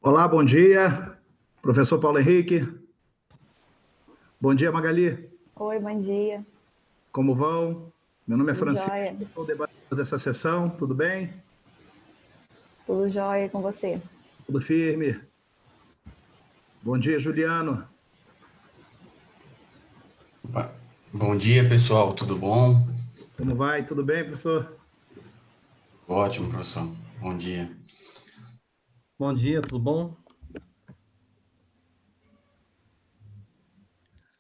Olá, bom dia, professor Paulo Henrique. Bom dia, Magali. Oi, bom dia. Como vão? Meu nome é Tudo Francisco, jóia? sou o debatedor dessa sessão, tudo bem? Tudo jóia com você? Tudo firme? Bom dia, Juliano. Opa. Bom dia, pessoal. Tudo bom? Como vai? Tudo bem, professor? Ótimo, professor. Bom dia. Bom dia, tudo bom?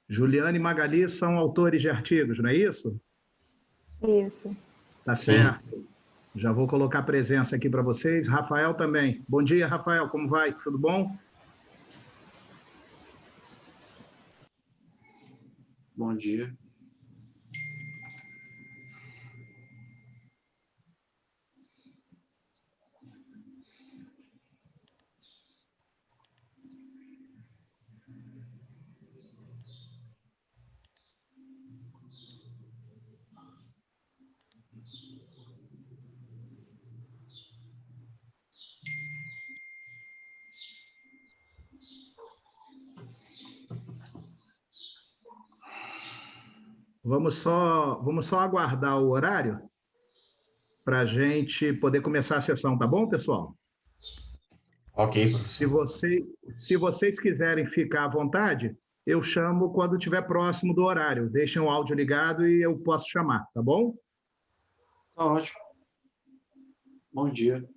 Juliano e Magali são autores de artigos, não é isso? Isso. Tá Sim. certo. Já vou colocar presença aqui para vocês. Rafael também. Bom dia, Rafael, como vai? Tudo bom? Bom dia. Vamos só aguardar o horário para a gente poder começar a sessão, tá bom, pessoal? Ok, Se, professor. você, se vocês quiserem ficar à vontade, eu chamo quando estiver próximo do horário. Deixem o áudio ligado e eu posso chamar, tá bom? Tá ótimo. Bom dia.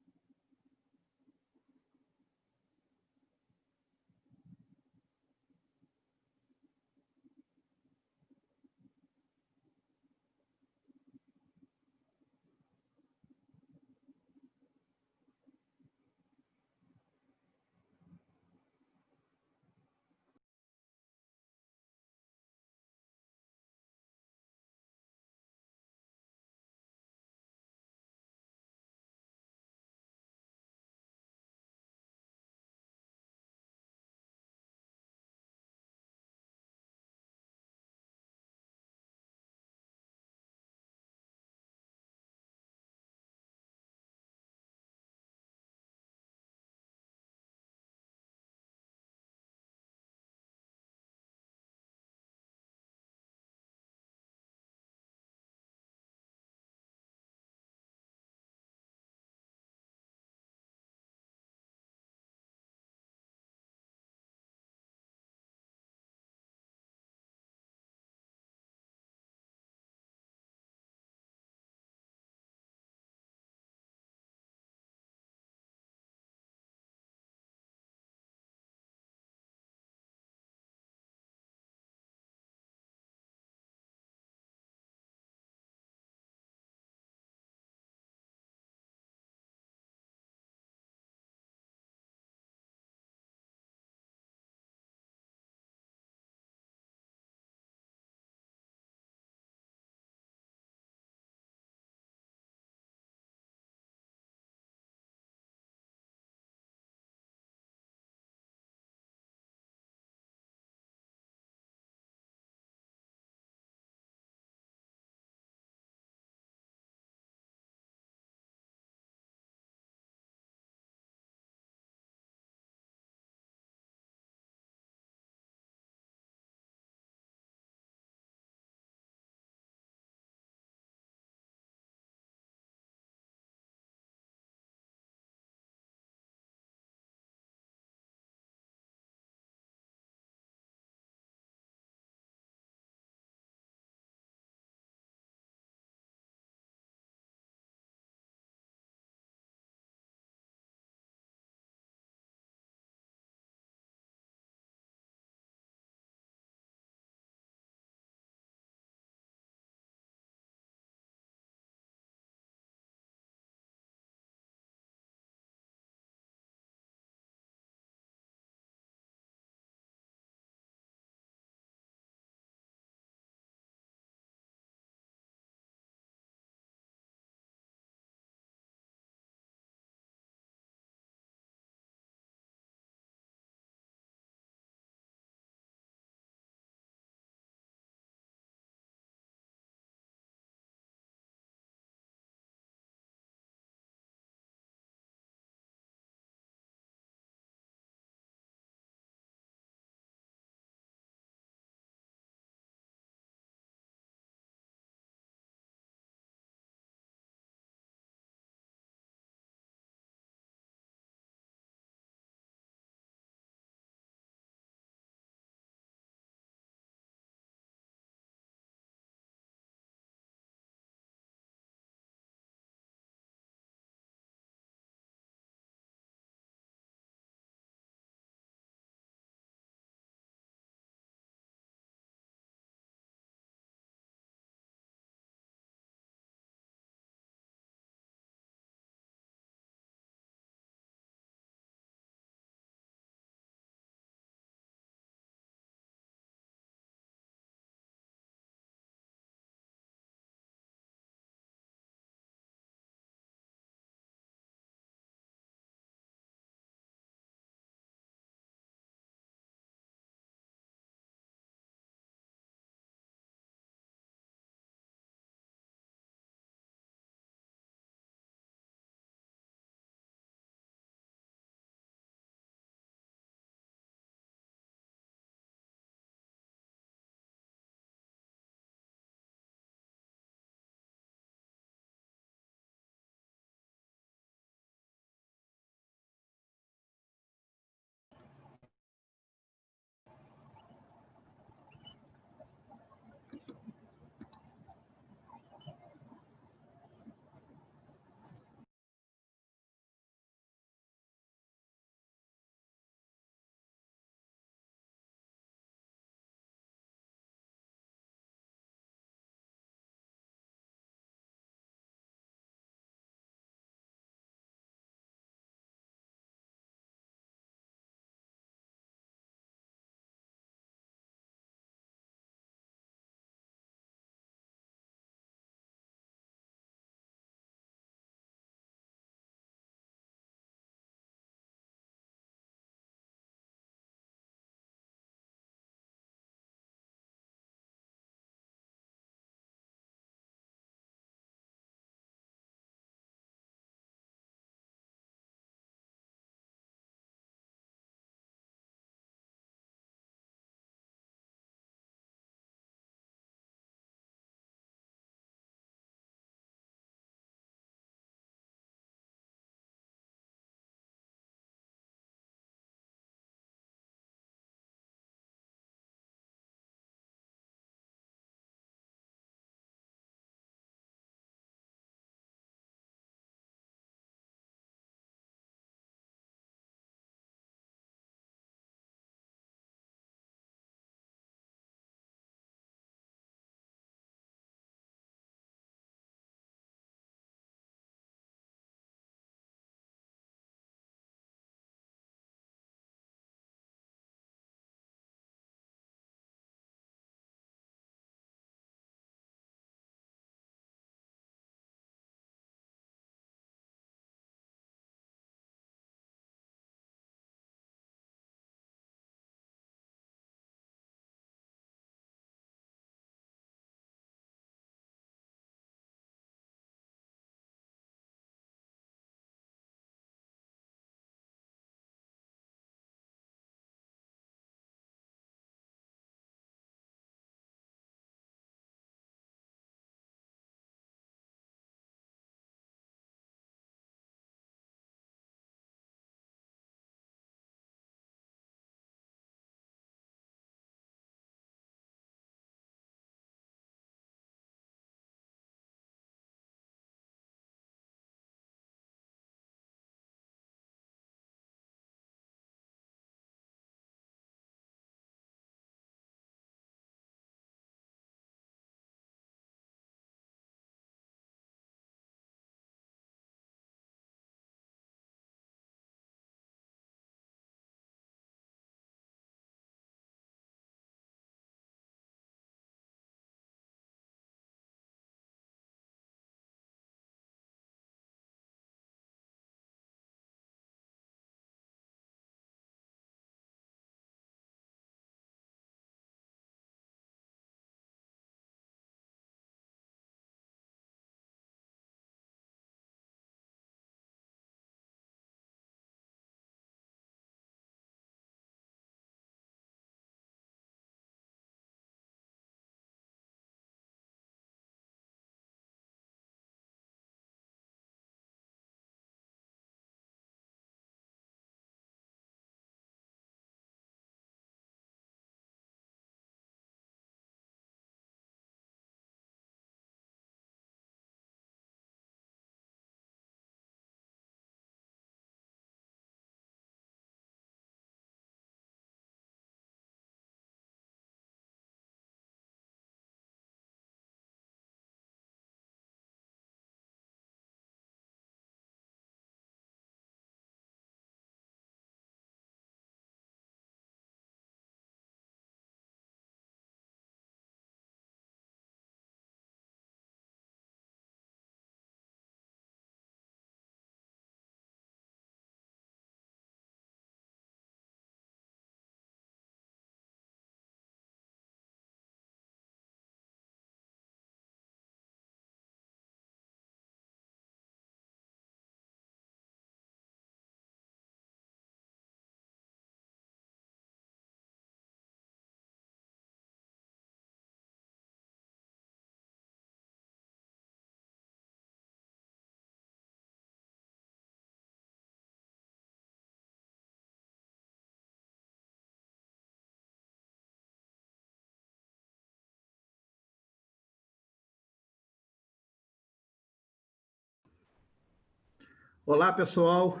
Olá, pessoal.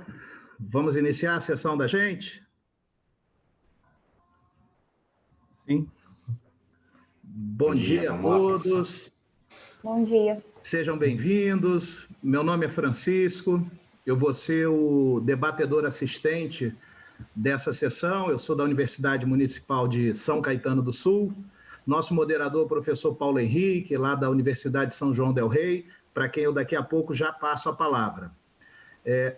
Vamos iniciar a sessão da gente? Sim. Bom dia a todos. Bom dia. Sejam bem-vindos. Meu nome é Francisco. Eu vou ser o debatedor assistente dessa sessão. Eu sou da Universidade Municipal de São Caetano do Sul. Nosso moderador, o professor Paulo Henrique, lá da Universidade São João del Rei, para quem eu daqui a pouco já passo a palavra.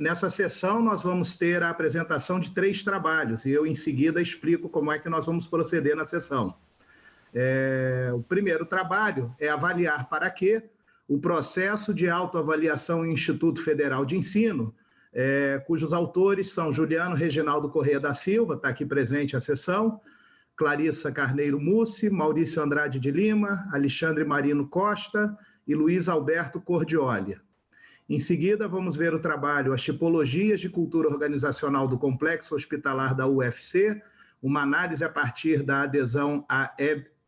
Nessa sessão, nós vamos ter a apresentação de 3 trabalhos e eu, em seguida, explico como é que nós vamos proceder na sessão. O primeiro trabalho é avaliar para quê o processo de autoavaliação em Instituto Federal de Ensino, cujos autores são Juliano Reginaldo Corrêa da Silva, está aqui presente a sessão, Clarissa Carneiro Mussi, Maurício Andrade de Lima, Alexandre Marino Costa e Luiz Alberto Cordioli. Em seguida, vamos ver o trabalho As Tipologias de Cultura Organizacional do Complexo Hospitalar da UFC, uma análise a partir da adesão à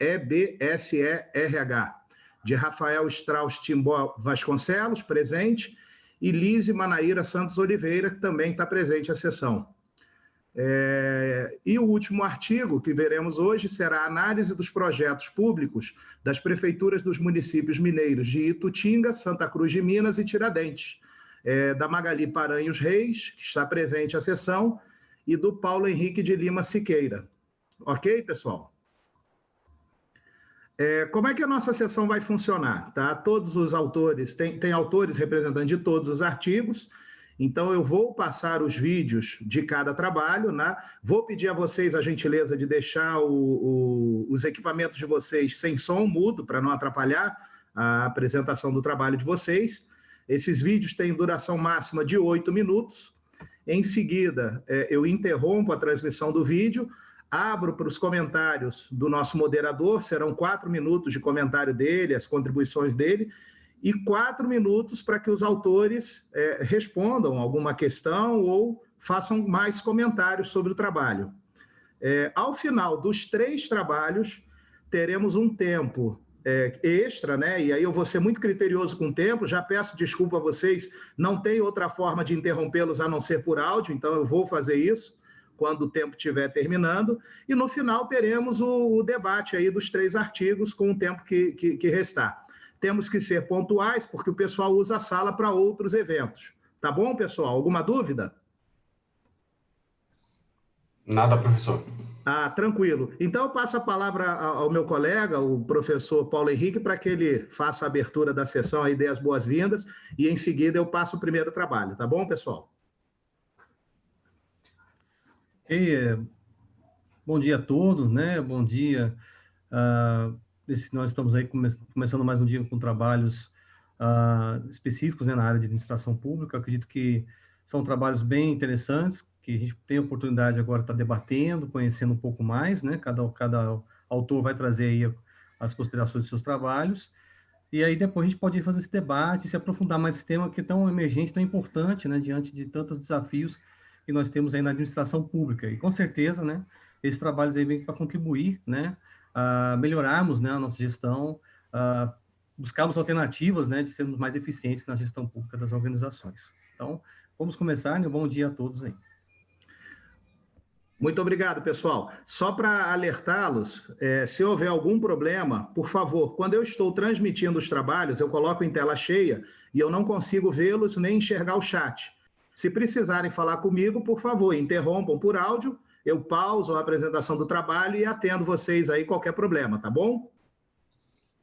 EBSE-RH, de Rafael Strauss Timbó Vasconcelos, presente, e Lise Manaíra Santos Oliveira, que também está presente à sessão. E o último artigo que veremos hoje será a análise dos projetos públicos das prefeituras dos municípios mineiros de Itutinga, Santa Cruz de Minas e Tiradentes, da Magali Paranhos Reis, que está presente à sessão, e do Paulo Henrique de Lima Siqueira. Ok, pessoal? Como é que a nossa sessão vai funcionar? Tá? Todos os autores, tem autores representantes de todos os artigos, então eu vou passar os vídeos de cada trabalho, né? Vou pedir a vocês a gentileza de deixar os equipamentos de vocês sem som, mudo, para não atrapalhar a apresentação do trabalho de vocês. Esses vídeos têm duração máxima de 8 minutos. Em seguida, eu interrompo a transmissão do vídeo, abro para os comentários do nosso moderador, serão 4 minutos de comentário dele, as contribuições dele, e 4 minutos para que os autores respondam alguma questão ou façam mais comentários sobre o trabalho. Ao final dos 3 trabalhos, teremos um tempo extra, né? E aí eu vou ser muito criterioso com o tempo, já peço desculpa a vocês, não tem outra forma de interrompê-los a não ser por áudio, então eu vou fazer isso quando o tempo estiver terminando, e no final teremos o debate aí dos 3 artigos com o tempo que restar. Temos que ser pontuais, porque o pessoal usa a sala para outros eventos. Tá bom, pessoal? Alguma dúvida? Nada, professor. Tranquilo. Então, eu passo a palavra ao meu colega, o professor Paulo Henrique, para que ele faça a abertura da sessão e dê as boas-vindas, e em seguida eu passo o primeiro trabalho. Tá bom, pessoal? Bom dia a todos, né? Bom dia. Nós estamos aí começando mais um dia com trabalhos específicos, né, na área de administração pública. Eu acredito que são trabalhos bem interessantes, que a gente tem a oportunidade agora de estar debatendo, conhecendo um pouco mais, né? Cada autor vai trazer aí as considerações dos seus trabalhos, e aí depois a gente pode fazer esse debate, se aprofundar mais nesse tema que é tão emergente, tão importante, né? Diante de tantos desafios que nós temos aí na administração pública. E com certeza, né, esses trabalhos aí vêm para contribuir, né, a melhorarmos, né, a nossa gestão, buscarmos alternativas, né, de sermos mais eficientes na gestão pública das organizações. Então, vamos começar, né? Bom dia a todos aí. Muito obrigado, pessoal. Só para alertá-los, se houver algum problema, por favor, quando eu estou transmitindo os trabalhos, eu coloco em tela cheia e eu não consigo vê-los nem enxergar o chat. Se precisarem falar comigo, por favor, interrompam por áudio, eu pauso a apresentação do trabalho e atendo vocês aí qualquer problema, tá bom?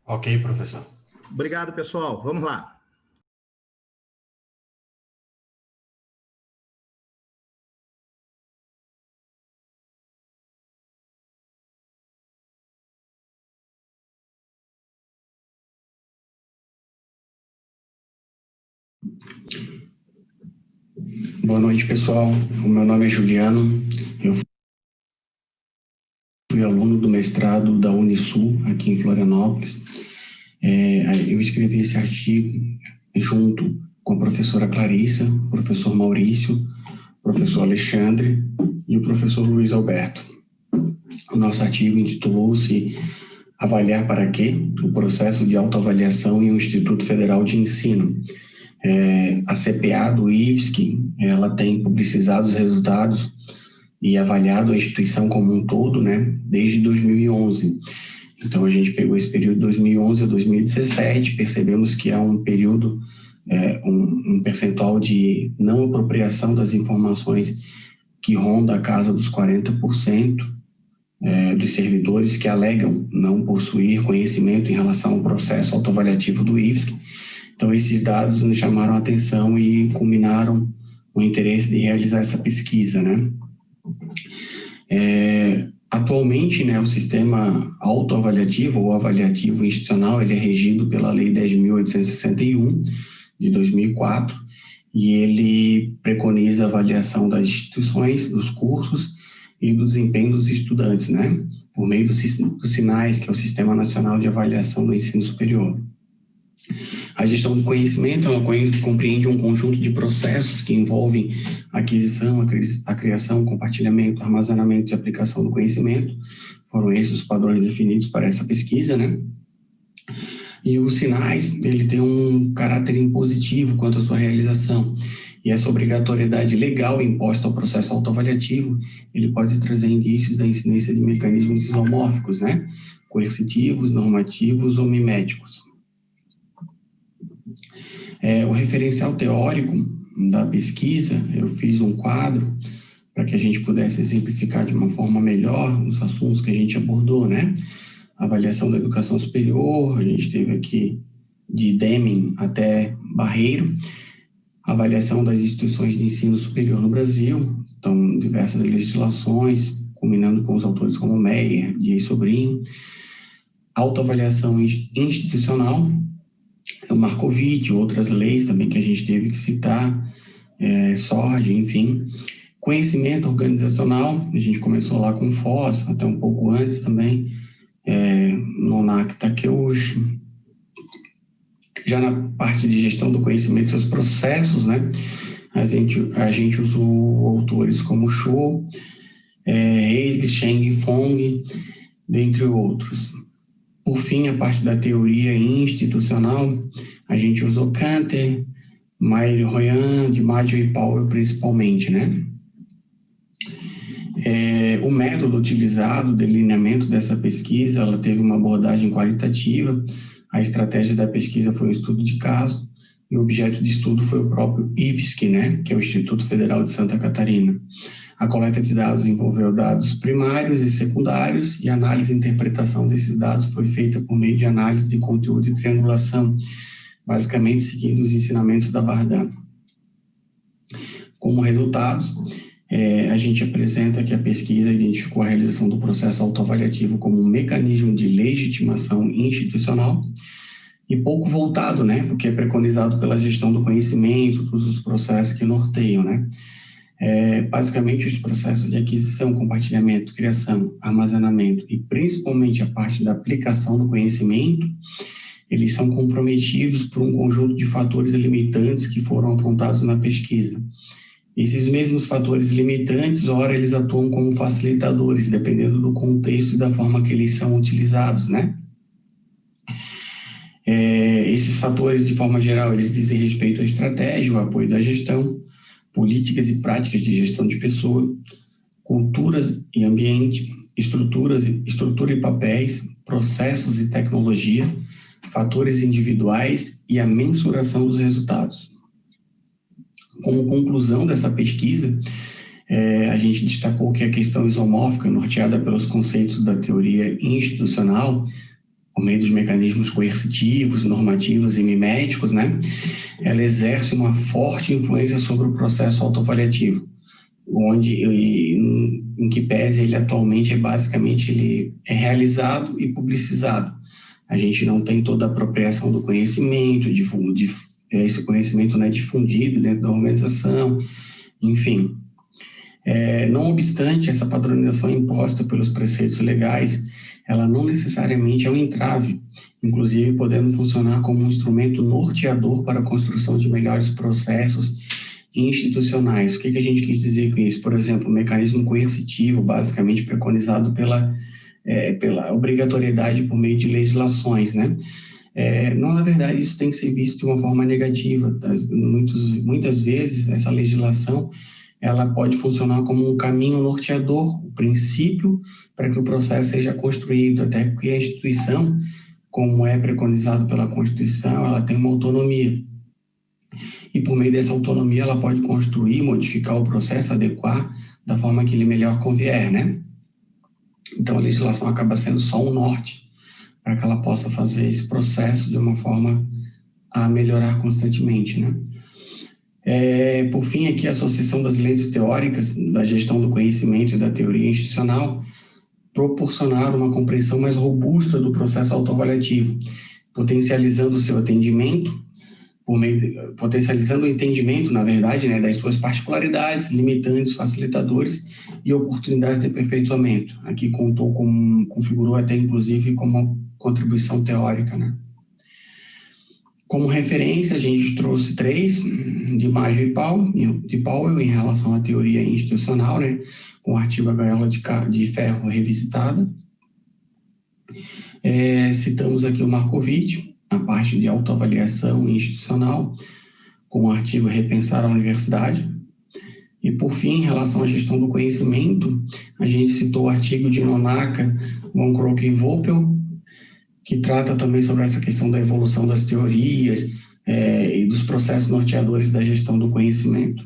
Ok, professor. Obrigado, pessoal. Vamos lá. Boa noite, pessoal. O meu nome é Juliano. Eu fui aluno do mestrado da Unisul, aqui em Florianópolis. Eu escrevi esse artigo junto com a professora Clarissa, o professor Maurício, o professor Alexandre e o professor Luiz Alberto. O nosso artigo intitulou-se Avaliar para quê? O processo de autoavaliação em um Instituto Federal de Ensino. A CPA do IFSC, ela tem publicizado os resultados e avaliado a instituição como um todo, né, desde 2011. Então, a gente pegou esse período de 2011 a 2017, percebemos que há um período, um percentual de não apropriação das informações que ronda a casa dos 40% dos servidores que alegam não possuir conhecimento em relação ao processo autoavaliativo do IFSC. Então, esses dados nos chamaram a atenção e culminaram o interesse de realizar essa pesquisa, né? Atualmente, né, o sistema autoavaliativo ou avaliativo institucional, ele é regido pela Lei 10.861, de 2004, e ele preconiza a avaliação das instituições, dos cursos e do desempenho dos estudantes, né, por meio dos SINAIS, que é o Sistema Nacional de Avaliação do Ensino Superior. A gestão do conhecimento, ela compreende um conjunto de processos que envolvem a aquisição, a criação, compartilhamento, armazenamento e aplicação do conhecimento. Foram esses os padrões definidos para essa pesquisa, né? E os SINAIS, ele tem um caráter impositivo quanto à sua realização. E essa obrigatoriedade legal imposta ao processo autoavaliativo, ele pode trazer indícios da incidência de mecanismos isomórficos, né? Coercitivos, normativos ou miméticos. O referencial teórico da pesquisa, eu fiz um quadro para que a gente pudesse exemplificar de uma forma melhor os assuntos que a gente abordou, né? Avaliação da educação superior, a gente teve aqui de Deming até Barreiro, avaliação das instituições de ensino superior no Brasil, então diversas legislações, culminando com os autores como Meyer, Dias Sobrinho, autoavaliação institucional, o Markovitch, outras leis também que a gente teve que citar, SORD, enfim. Conhecimento organizacional, a gente começou lá com FOS, até um pouco antes também, Nonak Takeuchi. Já na parte de gestão do conhecimento e seus processos, né, a gente usou autores como Shou, Reis, Cheng Fong, dentre outros. Por fim, a parte da teoria institucional, a gente usou Kanter, Mayer Royan, DiMaggio e Powell principalmente, né? O método utilizado, o delineamento dessa pesquisa, ela teve uma abordagem qualitativa, a estratégia da pesquisa foi um estudo de caso, e o objeto de estudo foi o próprio IFSC, né? Que é o Instituto Federal de Santa Catarina. A coleta de dados envolveu dados primários e secundários, e a análise e interpretação desses dados foi feita por meio de análise de conteúdo e triangulação, basicamente seguindo os ensinamentos da Bardan. Como resultados, a gente apresenta que a pesquisa identificou a realização do processo autoavaliativo como um mecanismo de legitimação institucional e pouco voltado, né, porque é preconizado pela gestão do conhecimento, todos os processos que norteiam, né. Basicamente, os processos de aquisição, compartilhamento, criação, armazenamento e principalmente a parte da aplicação do conhecimento, eles são comprometidos por um conjunto de fatores limitantes que foram apontados na pesquisa. Esses mesmos fatores limitantes, ora, eles atuam como facilitadores, dependendo do contexto e da forma que eles são utilizados, né? Esses fatores, de forma geral, eles dizem respeito à estratégia, ao apoio da gestão, políticas e práticas de gestão de pessoa, culturas e ambiente, estrutura e papéis, processos e tecnologia, fatores individuais e a mensuração dos resultados. Como conclusão dessa pesquisa, a gente destacou que a questão isomórfica, norteada pelos conceitos da teoria institucional, por meio dos mecanismos coercitivos, normativos e miméticos, né, ela exerce uma forte influência sobre o processo autoavaliativo, em que pese ele atualmente ele é realizado e publicizado. A gente não tem toda a apropriação do conhecimento, esse conhecimento não é difundido dentro da organização, enfim. Não obstante, essa padronização imposta pelos preceitos legais, ela não necessariamente é um entrave, inclusive podendo funcionar como um instrumento norteador para a construção de melhores processos institucionais. O que a gente quis dizer com isso? Por exemplo, o mecanismo coercitivo, basicamente preconizado pela obrigatoriedade por meio de legislações, né? Não, na verdade, isso tem que ser visto de uma forma negativa. Tá? Muitas vezes, essa legislação ela pode funcionar como um caminho norteador, o princípio para que o processo seja construído, até porque a instituição, como é preconizado pela Constituição, ela tem uma autonomia. E por meio dessa autonomia, ela pode construir, modificar o processo, adequar da forma que lhe melhor convier, né? Então, a legislação acaba sendo só um norte para que ela possa fazer esse processo de uma forma a melhorar constantemente, né? Por fim, aqui a associação das lentes teóricas da gestão do conhecimento e da teoria institucional proporcionar uma compreensão mais robusta do processo autoavaliativo, potencializando o seu atendimento, potencializando o entendimento, na verdade, né, das suas particularidades, limitantes, facilitadores e oportunidades de aperfeiçoamento. Aqui configurou até, inclusive, como contribuição teórica, né? Como referência, a gente trouxe 3, de Maggio e Powell, em relação à teoria institucional, né, com o artigo A Gaiola de Ferro revisitada. Citamos aqui o Markovitch, na parte de autoavaliação institucional, com o artigo Repensar a Universidade. E, por fim, em relação à gestão do conhecimento, a gente citou o artigo de Nonaka, Von Krook e Vopel, que trata também sobre essa questão da evolução das teorias e dos processos norteadores da gestão do conhecimento.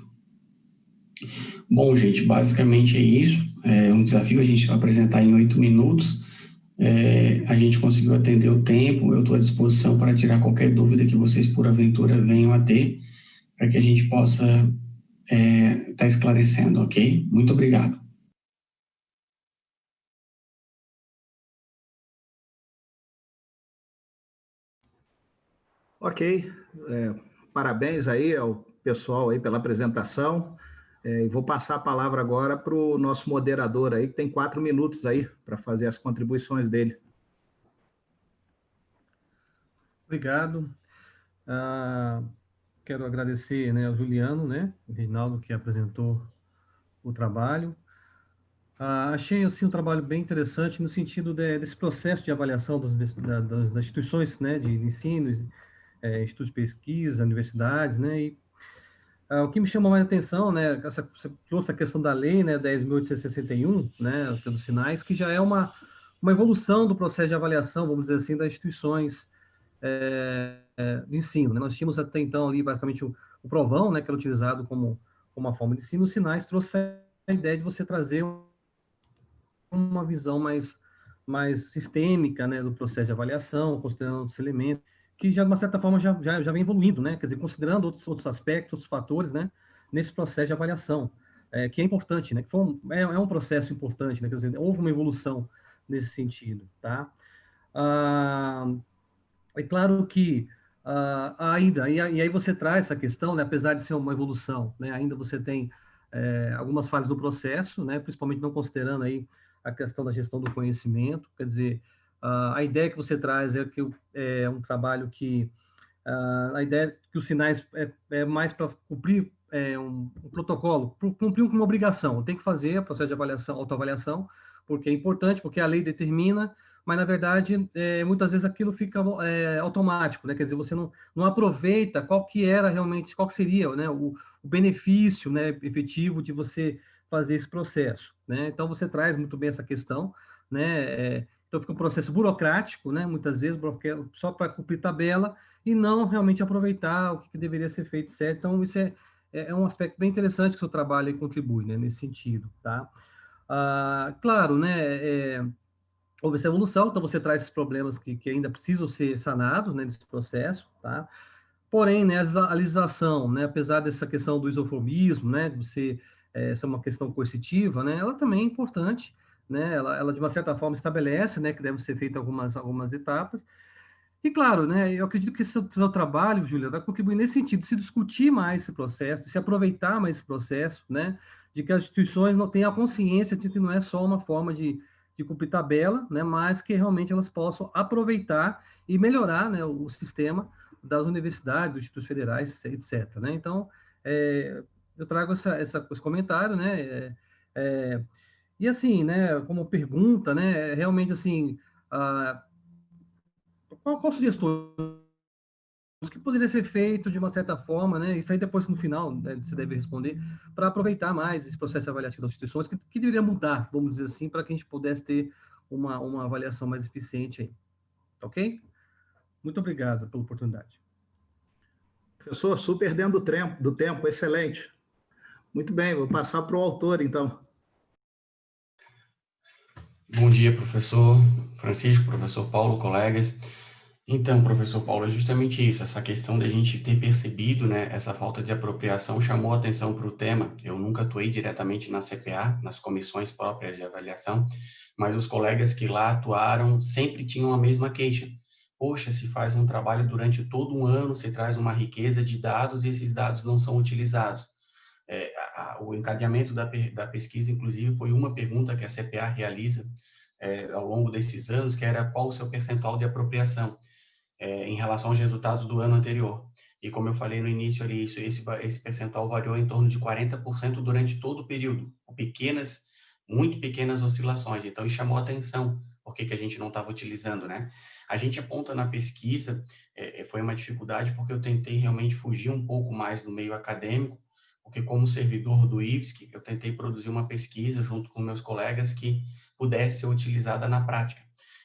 Bom, gente, basicamente é isso. É um desafio a gente apresentar em 8 minutos. A gente conseguiu atender o tempo. Eu estou à disposição para tirar qualquer dúvida que vocês, por aventura, venham a ter, para que a gente possa estar esclarecendo, ok? Muito obrigado. Ok, parabéns aí ao pessoal aí pela apresentação. E vou passar a palavra agora para o nosso moderador aí, que tem 4 minutos aí para fazer as contribuições dele. Obrigado. Quero agradecer, né, ao Juliano, né, o Reinaldo, que apresentou o trabalho. Achei assim, um trabalho bem interessante no sentido desse processo de avaliação das instituições, né, de ensino, institutos de pesquisa, universidades, né, e o que me chamou mais a atenção, né, você trouxe a questão da lei, né, 10.861, né, dos sinais, que já é uma evolução do processo de avaliação, vamos dizer assim, das instituições de ensino, né? Nós tínhamos até então ali basicamente o provão, né, que era utilizado como uma forma de ensino. Os sinais trouxe a ideia de você trazer uma visão mais sistêmica, né, do processo de avaliação, considerando outros elementos, que já de uma certa forma já vem evoluindo, né, quer dizer, considerando outros aspectos, outros fatores, né, nesse processo de avaliação, que é importante, né, que é um processo importante, né, quer dizer, houve uma evolução nesse sentido, tá? É claro que ainda, e aí você traz essa questão, né, apesar de ser uma evolução, né, ainda você tem algumas falhas no processo, né, principalmente não considerando aí a questão da gestão do conhecimento, quer dizer, a ideia que você traz é que é um trabalho que, a ideia é que os sinais é mais para cumprir um protocolo, cumprir uma obrigação, tem que fazer o processo de avaliação, autoavaliação, porque é importante, porque a lei determina, mas na verdade muitas vezes aquilo fica automático, né? Quer dizer, você não aproveita qual que seria, né, o benefício, né, efetivo de você fazer esse processo, né? Então você traz muito bem essa questão, né? Então fica um processo burocrático, né? Muitas vezes só para cumprir tabela e não realmente aproveitar o que deveria ser feito certo. Então isso é um aspecto bem interessante que o seu trabalho contribui, né, nesse sentido, tá? Claro, né? Houve essa evolução, então você traz esses problemas que ainda precisam ser sanados, né, nesse processo, tá? Porém, né, a legislação, né, apesar dessa questão do isofobismo, né, de ser uma questão coercitiva, né, ela também é importante, né, ela de uma certa forma estabelece, né, que devem ser feitas algumas etapas. E claro, né, eu acredito que esse seu trabalho, Júlia, vai contribuir nesse sentido, de se discutir mais esse processo, de se aproveitar mais esse processo, né, de que as instituições não tenham a consciência de que não é só uma forma de cumprir tabela, né, mas que realmente elas possam aproveitar e melhorar, né, o sistema das universidades, dos institutos federais, etc. Né? Então, eu trago esse comentário, né, e assim, né, como pergunta, né, realmente assim, qual sugestões que poderia ser feito de uma certa forma, né? Isso aí depois no final, né, você deve responder, para aproveitar mais esse processo avaliativo das instituições, que deveria mudar, vamos dizer assim, para que a gente pudesse ter uma avaliação mais eficiente aí. Ok? Muito obrigado pela oportunidade. Professor, super dentro do tempo, excelente. Muito bem, vou passar para o autor, então. Bom dia, professor Francisco, professor Paulo, colegas. Então, professor Paulo, é justamente isso, essa questão da gente ter percebido, né, essa falta de apropriação chamou a atenção para o tema. Eu nunca atuei diretamente na CPA, nas comissões próprias de avaliação, mas os colegas que lá atuaram sempre tinham a mesma queixa. Poxa, se faz um trabalho durante todo um ano, se traz uma riqueza de dados e esses dados não são utilizados. O encadeamento da pesquisa, inclusive, foi uma pergunta que a CPA realiza ao longo desses anos, que era qual o seu percentual de apropriação em relação aos resultados do ano anterior. E como eu falei no início ali, esse percentual variou em torno de 40% durante todo o período, com muito pequenas oscilações. Então, isso chamou a atenção, por que a gente não estava utilizando, né? A gente aponta na pesquisa, foi uma dificuldade porque eu tentei realmente fugir um pouco mais do meio acadêmico, porque como servidor do IFSC, eu tentei produzir uma pesquisa junto com meus colegas que pudesse ser utilizada na prática.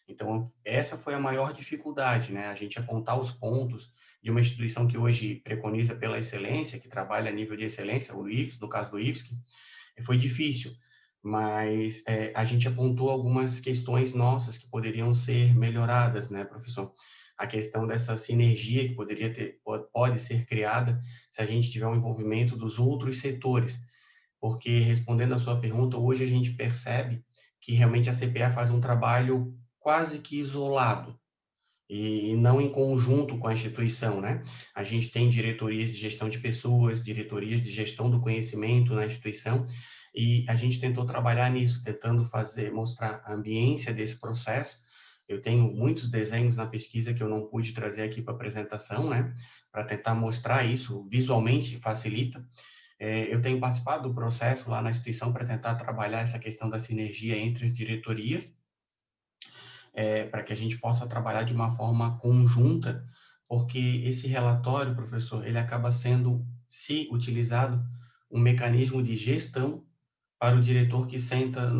Então, essa foi a maior dificuldade, né? A gente apontar os pontos de uma instituição que hoje preconiza pela excelência, que trabalha a nível de excelência, o IFSC, no caso do IFSC, foi difícil, mas a gente apontou algumas questões nossas que poderiam ser melhoradas, né, professor? A questão dessa sinergia que pode ser criada se a gente tiver um envolvimento dos outros setores, porque, respondendo a sua pergunta, hoje a gente percebe que realmente a CPA faz um trabalho quase que isolado e não em conjunto com a instituição, né? A gente tem diretorias de gestão de pessoas, diretorias de gestão do conhecimento na instituição, e a gente tentou trabalhar nisso, tentando mostrar a ambiência desse processo. Eu tenho muitos desenhos na pesquisa que eu não pude trazer aqui para apresentação, né? Para tentar mostrar isso visualmente, facilita. Eu tenho participado do processo lá na instituição para tentar trabalhar essa questão da sinergia entre as diretorias, para que a gente possa trabalhar de uma forma conjunta, porque esse relatório, professor, ele acaba sendo, se utilizado, um mecanismo de gestão para o diretor que senta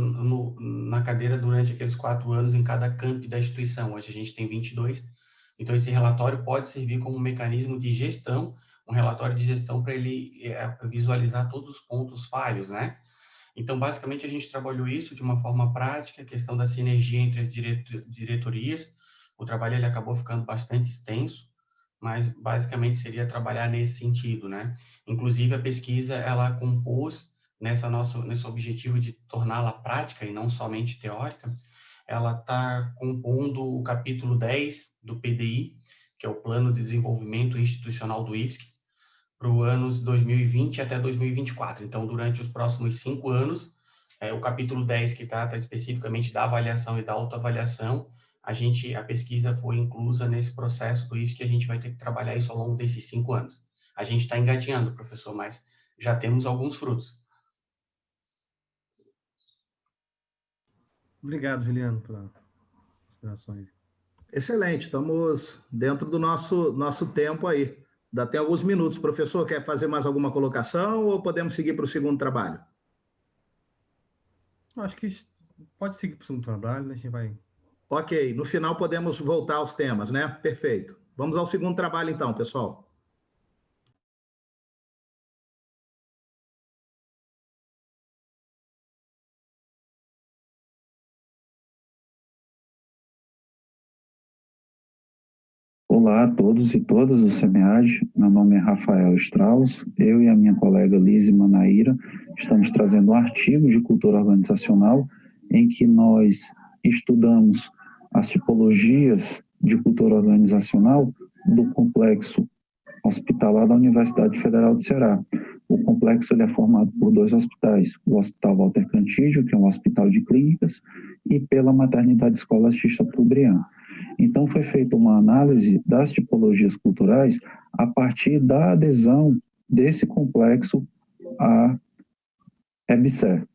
na cadeira durante aqueles 4 anos em cada campi da instituição. Hoje a gente tem 22. Então, esse relatório pode servir como um mecanismo de gestão, um relatório de gestão para ele visualizar todos os pontos falhos, né? Então, basicamente, a gente trabalhou isso de uma forma prática, a questão da sinergia entre as diretorias. O trabalho ele acabou ficando bastante extenso, mas basicamente seria trabalhar nesse sentido, né? Inclusive, a pesquisa, ela compôs nesse objetivo de torná-la prática e não somente teórica, ela está compondo o capítulo 10 do PDI, que é o Plano de Desenvolvimento Institucional do IFSC, para o ano 2020 até 2024. Então, durante os próximos 5 anos, o capítulo 10, que trata especificamente da avaliação e da autoavaliação, a pesquisa foi inclusa nesse processo do IFSC, que a gente vai ter que trabalhar isso ao longo desses 5 anos. A gente está engatinhando, professor, mas já temos alguns frutos. Obrigado, Juliano, pelas considerações. Excelente, estamos dentro do nosso tempo aí. Ainda tem alguns minutos. Professor, quer fazer mais alguma colocação ou podemos seguir para o segundo trabalho? Acho que pode seguir para o segundo trabalho, né? A gente vai... Ok, no final podemos voltar aos temas, né? Perfeito. Vamos ao segundo trabalho então, pessoal. Olá a todos e todas do SEMEAD, meu nome é Rafael Strauss, eu e a minha colega Lise Manaíra estamos trazendo um artigo de cultura organizacional em que nós estudamos as tipologias de cultura organizacional do complexo hospitalar da Universidade Federal do Ceará. O complexo ele é formado por 2 hospitais, o Hospital Walter Cantídio, que é um hospital de clínicas, e pela Maternidade Escola Chateaubriand. Então, foi feita uma análise das tipologias culturais a partir da adesão desse complexo à EBSER.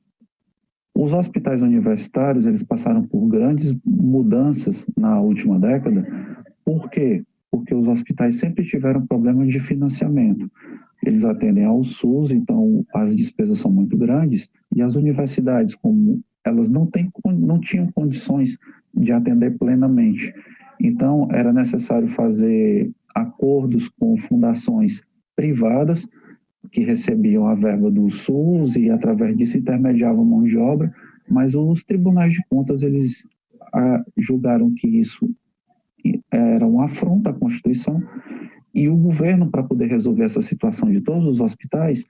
Os hospitais universitários, eles passaram por grandes mudanças na última década, Por quê? Porque os hospitais sempre tiveram problemas de financiamento. Eles atendem ao SUS, então as despesas são muito grandes, e as universidades, como elas não tinham condições de atender plenamente. Então, era necessário fazer acordos com fundações privadas que recebiam a verba do SUS e, através disso, intermediavam mão de obra, mas os tribunais de contas, eles julgaram que isso era uma afronta à Constituição, e o governo, para poder resolver essa situação de todos os hospitais,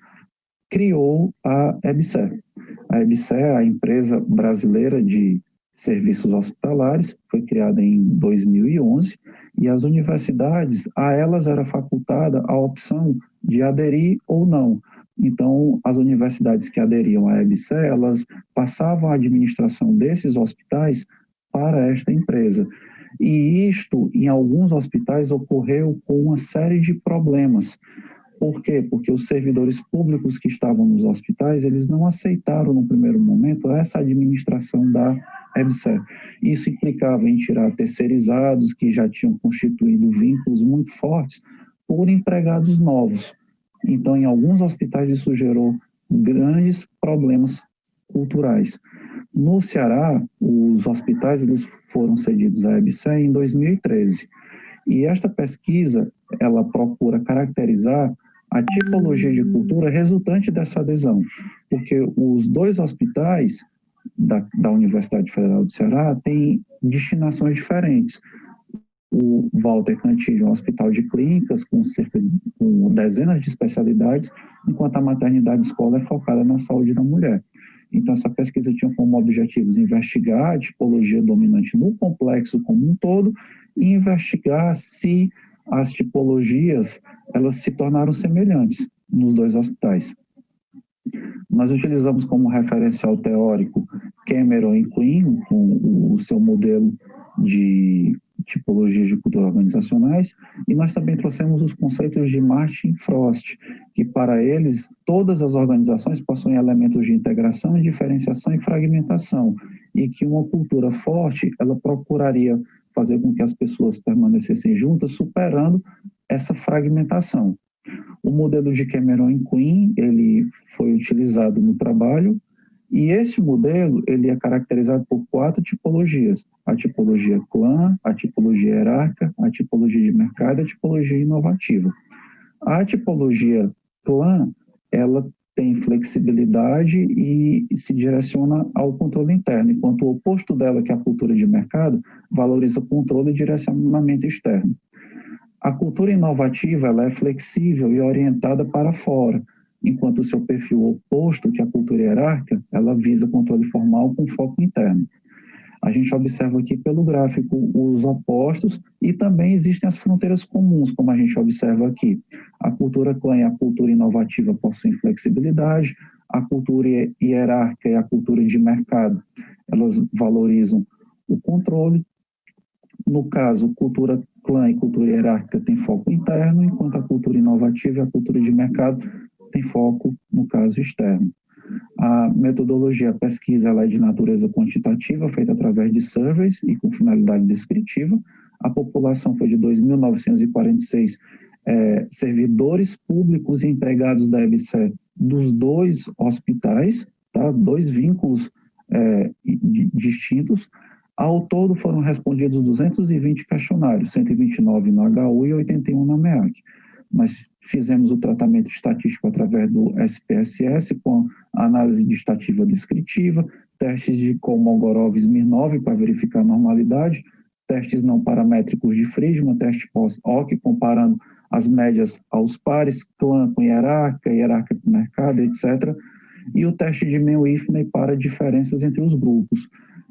criou a EBSER. A EBSER é a empresa brasileira de serviços hospitalares, foi criada em 2011, e as universidades, a elas era facultada a opção de aderir ou não. Então, as universidades que aderiam à EBSER, elas passavam a administração desses hospitais para esta empresa. E isto, em alguns hospitais, ocorreu com uma série de problemas. Por quê? Porque os servidores públicos que estavam nos hospitais, eles não aceitaram, no primeiro momento, essa administração da EBSER. Isso implicava em tirar terceirizados que já tinham constituído vínculos muito fortes por empregados novos. Então, em alguns hospitais, isso gerou grandes problemas culturais. No Ceará, os hospitais eles foram cedidos à EBSER em 2013. E esta pesquisa, ela procura caracterizar a tipologia de cultura resultante dessa adesão, porque os dois hospitais da Universidade Federal do Ceará têm destinações diferentes. O Walter Cantillo é um hospital de clínicas com dezenas de especialidades, enquanto a maternidade escola é focada na saúde da mulher. Então, essa pesquisa tinha como objetivos investigar a tipologia dominante no complexo como um todo e investigar se as tipologias elas se tornaram semelhantes nos dois hospitais. Nós utilizamos como referencial teórico Cameron e Quinn, com o seu modelo de tipologias de cultura organizacionais, e nós também trouxemos os conceitos de Martin Frost, que para eles todas as organizações possuem elementos de integração, diferenciação e fragmentação, e que uma cultura forte, ela procuraria fazer com que as pessoas permanecessem juntas, superando essa fragmentação. O modelo de Cameron e Quinn, ele foi utilizado no trabalho, e esse modelo, ele é caracterizado por 4 tipologias: a tipologia clã, a tipologia hierárquica, a tipologia de mercado e a tipologia inovativa. A tipologia clã, ela tem flexibilidade e se direciona ao controle interno, enquanto o oposto dela, que é a cultura de mercado, valoriza o controle e direcionamento externo. A cultura inovativa, ela é flexível e orientada para fora, enquanto o seu perfil oposto, que é a cultura hierárquica, ela visa controle formal com foco interno. A gente observa aqui pelo gráfico os opostos e também existem as fronteiras comuns, como a gente observa aqui. A cultura clã e a cultura inovativa possuem flexibilidade, a cultura hierárquica e a cultura de mercado, elas valorizam o controle. No caso, cultura clã e cultura hierárquica têm foco interno, enquanto a cultura inovativa e a cultura de mercado tem foco, no caso, externo. A metodologia pesquisa ela é de natureza quantitativa, feita através de surveys e com finalidade descritiva. A população foi de 2.946 servidores públicos e empregados da EBSER dos 2 hospitais, tá? 2 vínculos distintos. Ao todo foram respondidos 220 questionários, 129 no HU e 81 na MEAC. Nós fizemos o tratamento estatístico através do SPSS, com a análise de estativa descritiva, testes de Kolmogorov-Smirnov para verificar a normalidade, testes não paramétricos de Friedman, teste pós-OC, comparando as médias aos pares, clã com hierárquica com mercado, etc. E o teste de Mann-Whitney para diferenças entre os grupos.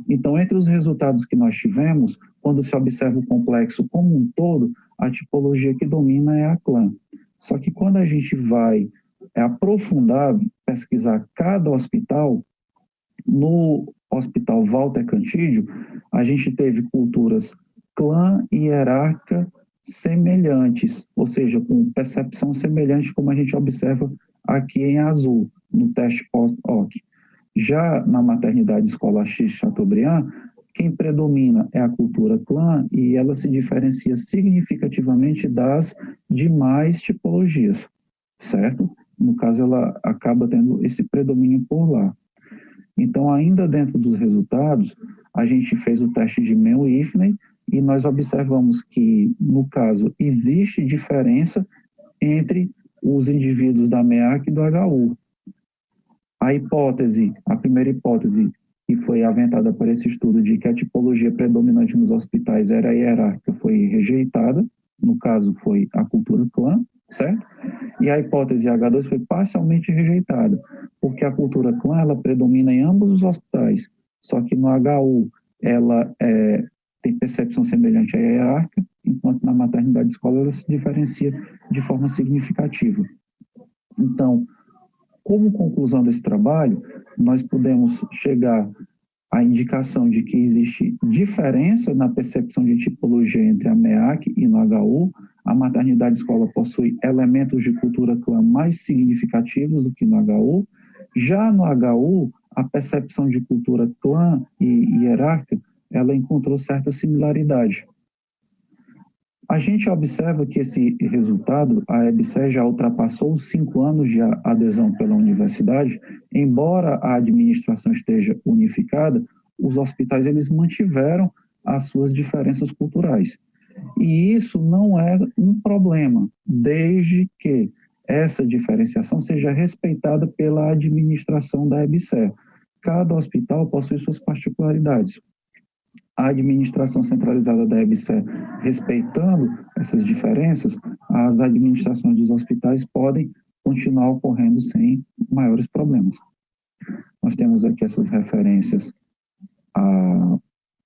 Então, entre os resultados que nós tivemos, quando se observa o complexo como um todo, a tipologia que domina é a clã. Só que quando a gente vai aprofundar, pesquisar cada hospital, no Hospital Walter Cantillo, a gente teve culturas clã e hierárquica semelhantes, ou seja, com percepção semelhante, como a gente observa aqui em azul, no teste post-OC. Já na maternidade escolar X Chateaubriand, quem predomina é a cultura clã e ela se diferencia significativamente das demais tipologias, certo? No caso, ela acaba tendo esse predomínio por lá. Então, ainda dentro dos resultados, a gente fez o teste de Mann-Whitney e nós observamos que, no caso, existe diferença entre os indivíduos da MEAC e do HU. A primeira hipótese que foi aventada por esse estudo de que a tipologia predominante nos hospitais era a hierárquica foi rejeitada, no caso foi a cultura clã, certo? E a hipótese H2 foi parcialmente rejeitada, porque a cultura clã ela predomina em ambos os hospitais, só que no HU ela tem percepção semelhante à hierárquica, enquanto na maternidade escola ela se diferencia de forma significativa. Então, como conclusão desse trabalho, nós podemos chegar à indicação de que existe diferença na percepção de tipologia entre a MEAC e no HU. A maternidade escola possui elementos de cultura clã mais significativos do que no HU. Já no HU, a percepção de cultura clã e hierárquica, ela encontrou certa similaridade. A gente observa que esse resultado, a EBSER já ultrapassou os 5 anos de adesão pela universidade, embora a administração esteja unificada, os hospitais eles mantiveram as suas diferenças culturais. E isso não é um problema, desde que essa diferenciação seja respeitada pela administração da EBSER. Cada hospital possui suas particularidades. A administração centralizada da EBSER, respeitando essas diferenças, as administrações dos hospitais podem continuar ocorrendo sem maiores problemas. Nós temos aqui essas referências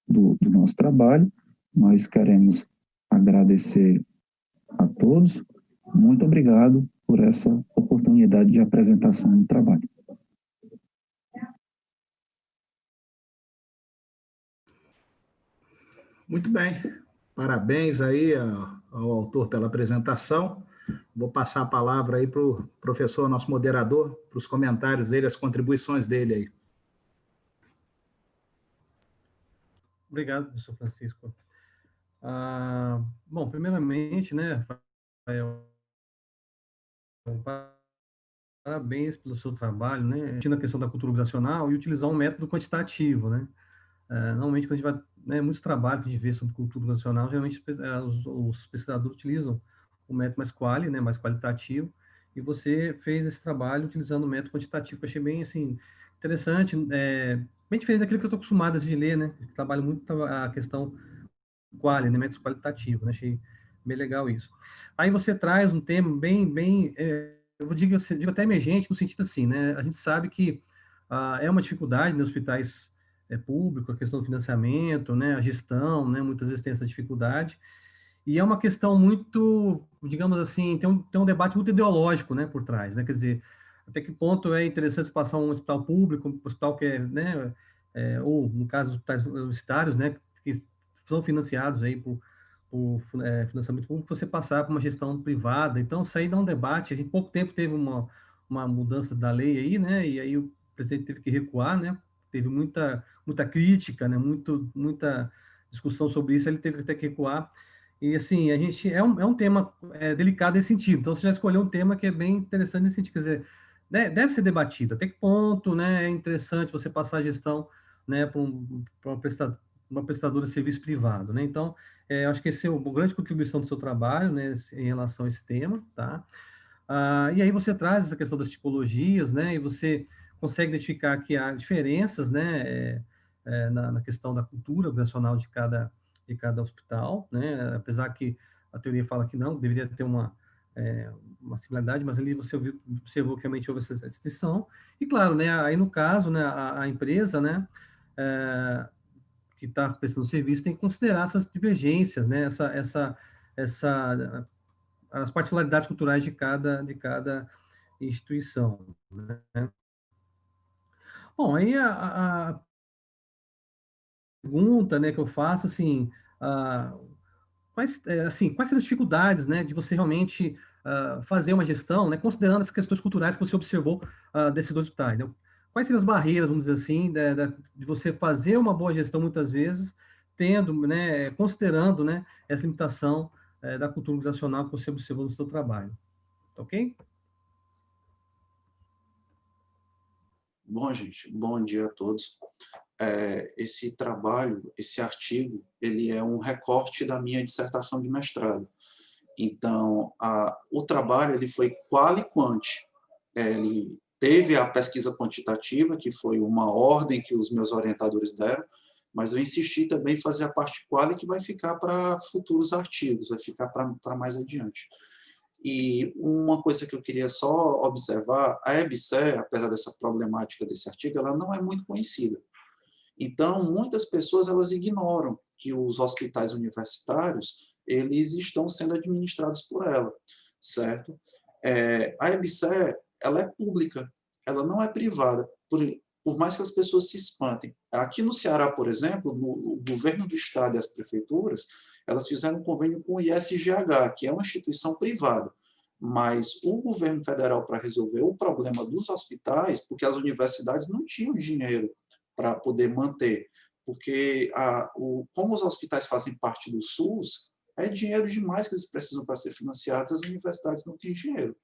do nosso trabalho. Nós queremos agradecer a todos. Muito obrigado por essa oportunidade de apresentação do trabalho. Muito bem. Parabéns aí ao autor pela apresentação. Vou passar a palavra aí para o professor, nosso moderador, para os comentários dele, as contribuições dele aí. Obrigado, professor Francisco. Bom, primeiramente, né, Rafael, parabéns pelo seu trabalho, né, na questão da cultura organizacional e utilizar um método quantitativo, né. Normalmente, quando a gente vai, né, muitos trabalhos que a gente vê sobre cultura organizacional, geralmente os pesquisadores utilizam o método mais quali, né, mais qualitativo, e você fez esse trabalho utilizando o método quantitativo, que eu achei bem, assim, interessante, bem diferente daquilo que eu estou acostumado de ler, né, eu trabalho muito a questão quali, né, métodos qualitativos, né, achei bem legal isso. Aí você traz um tema bem eu digo até emergente, no sentido assim, né, a gente sabe que é uma dificuldade nos hospitais públicos, a questão do financiamento, né, a gestão, né, muitas vezes tem essa dificuldade, e é uma questão muito, digamos assim, tem um debate muito ideológico, né, por trás, né, quer dizer, até que ponto é interessante passar um hospital público, um hospital que né, ou, no caso, os hospitais universitários, né, que são financiados aí por financiamento público, você passar para uma gestão privada. Então, isso aí dá um debate. A gente, pouco tempo, teve uma mudança da lei aí, né, e aí o presidente teve que recuar, né, teve muita crítica, né, muita discussão sobre isso, ele teve até que recuar. E, assim, a gente é um tema delicado nesse sentido. Então, você já escolheu um tema que é bem interessante nesse sentido. Quer dizer, né, deve ser debatido. Até que ponto, né, é interessante você passar a gestão, né, para uma prestadora de serviço privado, né? Então, acho que essa é uma grande contribuição do seu trabalho, né, em relação a esse tema, tá? E aí você traz essa questão das tipologias, né, e você consegue identificar que há diferenças, né, na questão da cultura organizacional de cada hospital, né, apesar que a teoria fala que não, deveria ter uma similaridade, mas ali você observou que realmente houve essa distinção, e claro, né, aí no caso, né, a empresa, né, que está prestando serviço tem que considerar essas divergências, né, as particularidades culturais de cada instituição, né? Bom, aí a pergunta, né, que eu faço, assim, quais são as dificuldades, né, de você realmente fazer uma gestão, né, considerando as questões culturais que você observou desses dois hospitais, né? quais seriam as barreiras, vamos dizer assim, de você fazer uma boa gestão, muitas vezes, tendo, né, considerando, né, essa limitação da cultura organizacional que você observou no seu trabalho. Ok? Bom, gente, bom dia a todos. Esse trabalho, esse artigo, ele é um recorte da minha dissertação de mestrado. Então, o trabalho ele foi qual e quanti. Ele teve a pesquisa quantitativa, que foi uma ordem que os meus orientadores deram, mas eu insisti também em fazer a parte qual, que vai ficar para futuros artigos, vai ficar para mais adiante. E uma coisa que eu queria só observar, a EBSE, apesar dessa problemática desse artigo, ela não é muito conhecida. Então, muitas pessoas elas ignoram que os hospitais universitários eles estão sendo administrados por ela, certo? A EBSE, ela é pública, ela não é privada, por mais que as pessoas se espantem. Aqui no Ceará, por exemplo, o governo do estado e as prefeituras, elas fizeram um convênio com o ISGH, que é uma instituição privada, mas o governo federal, para resolver o problema dos hospitais, porque as universidades não tinham dinheiro para poder manter, porque como os hospitais fazem parte do SUS, é dinheiro demais que eles precisam para ser financiados, as universidades não têm dinheiro.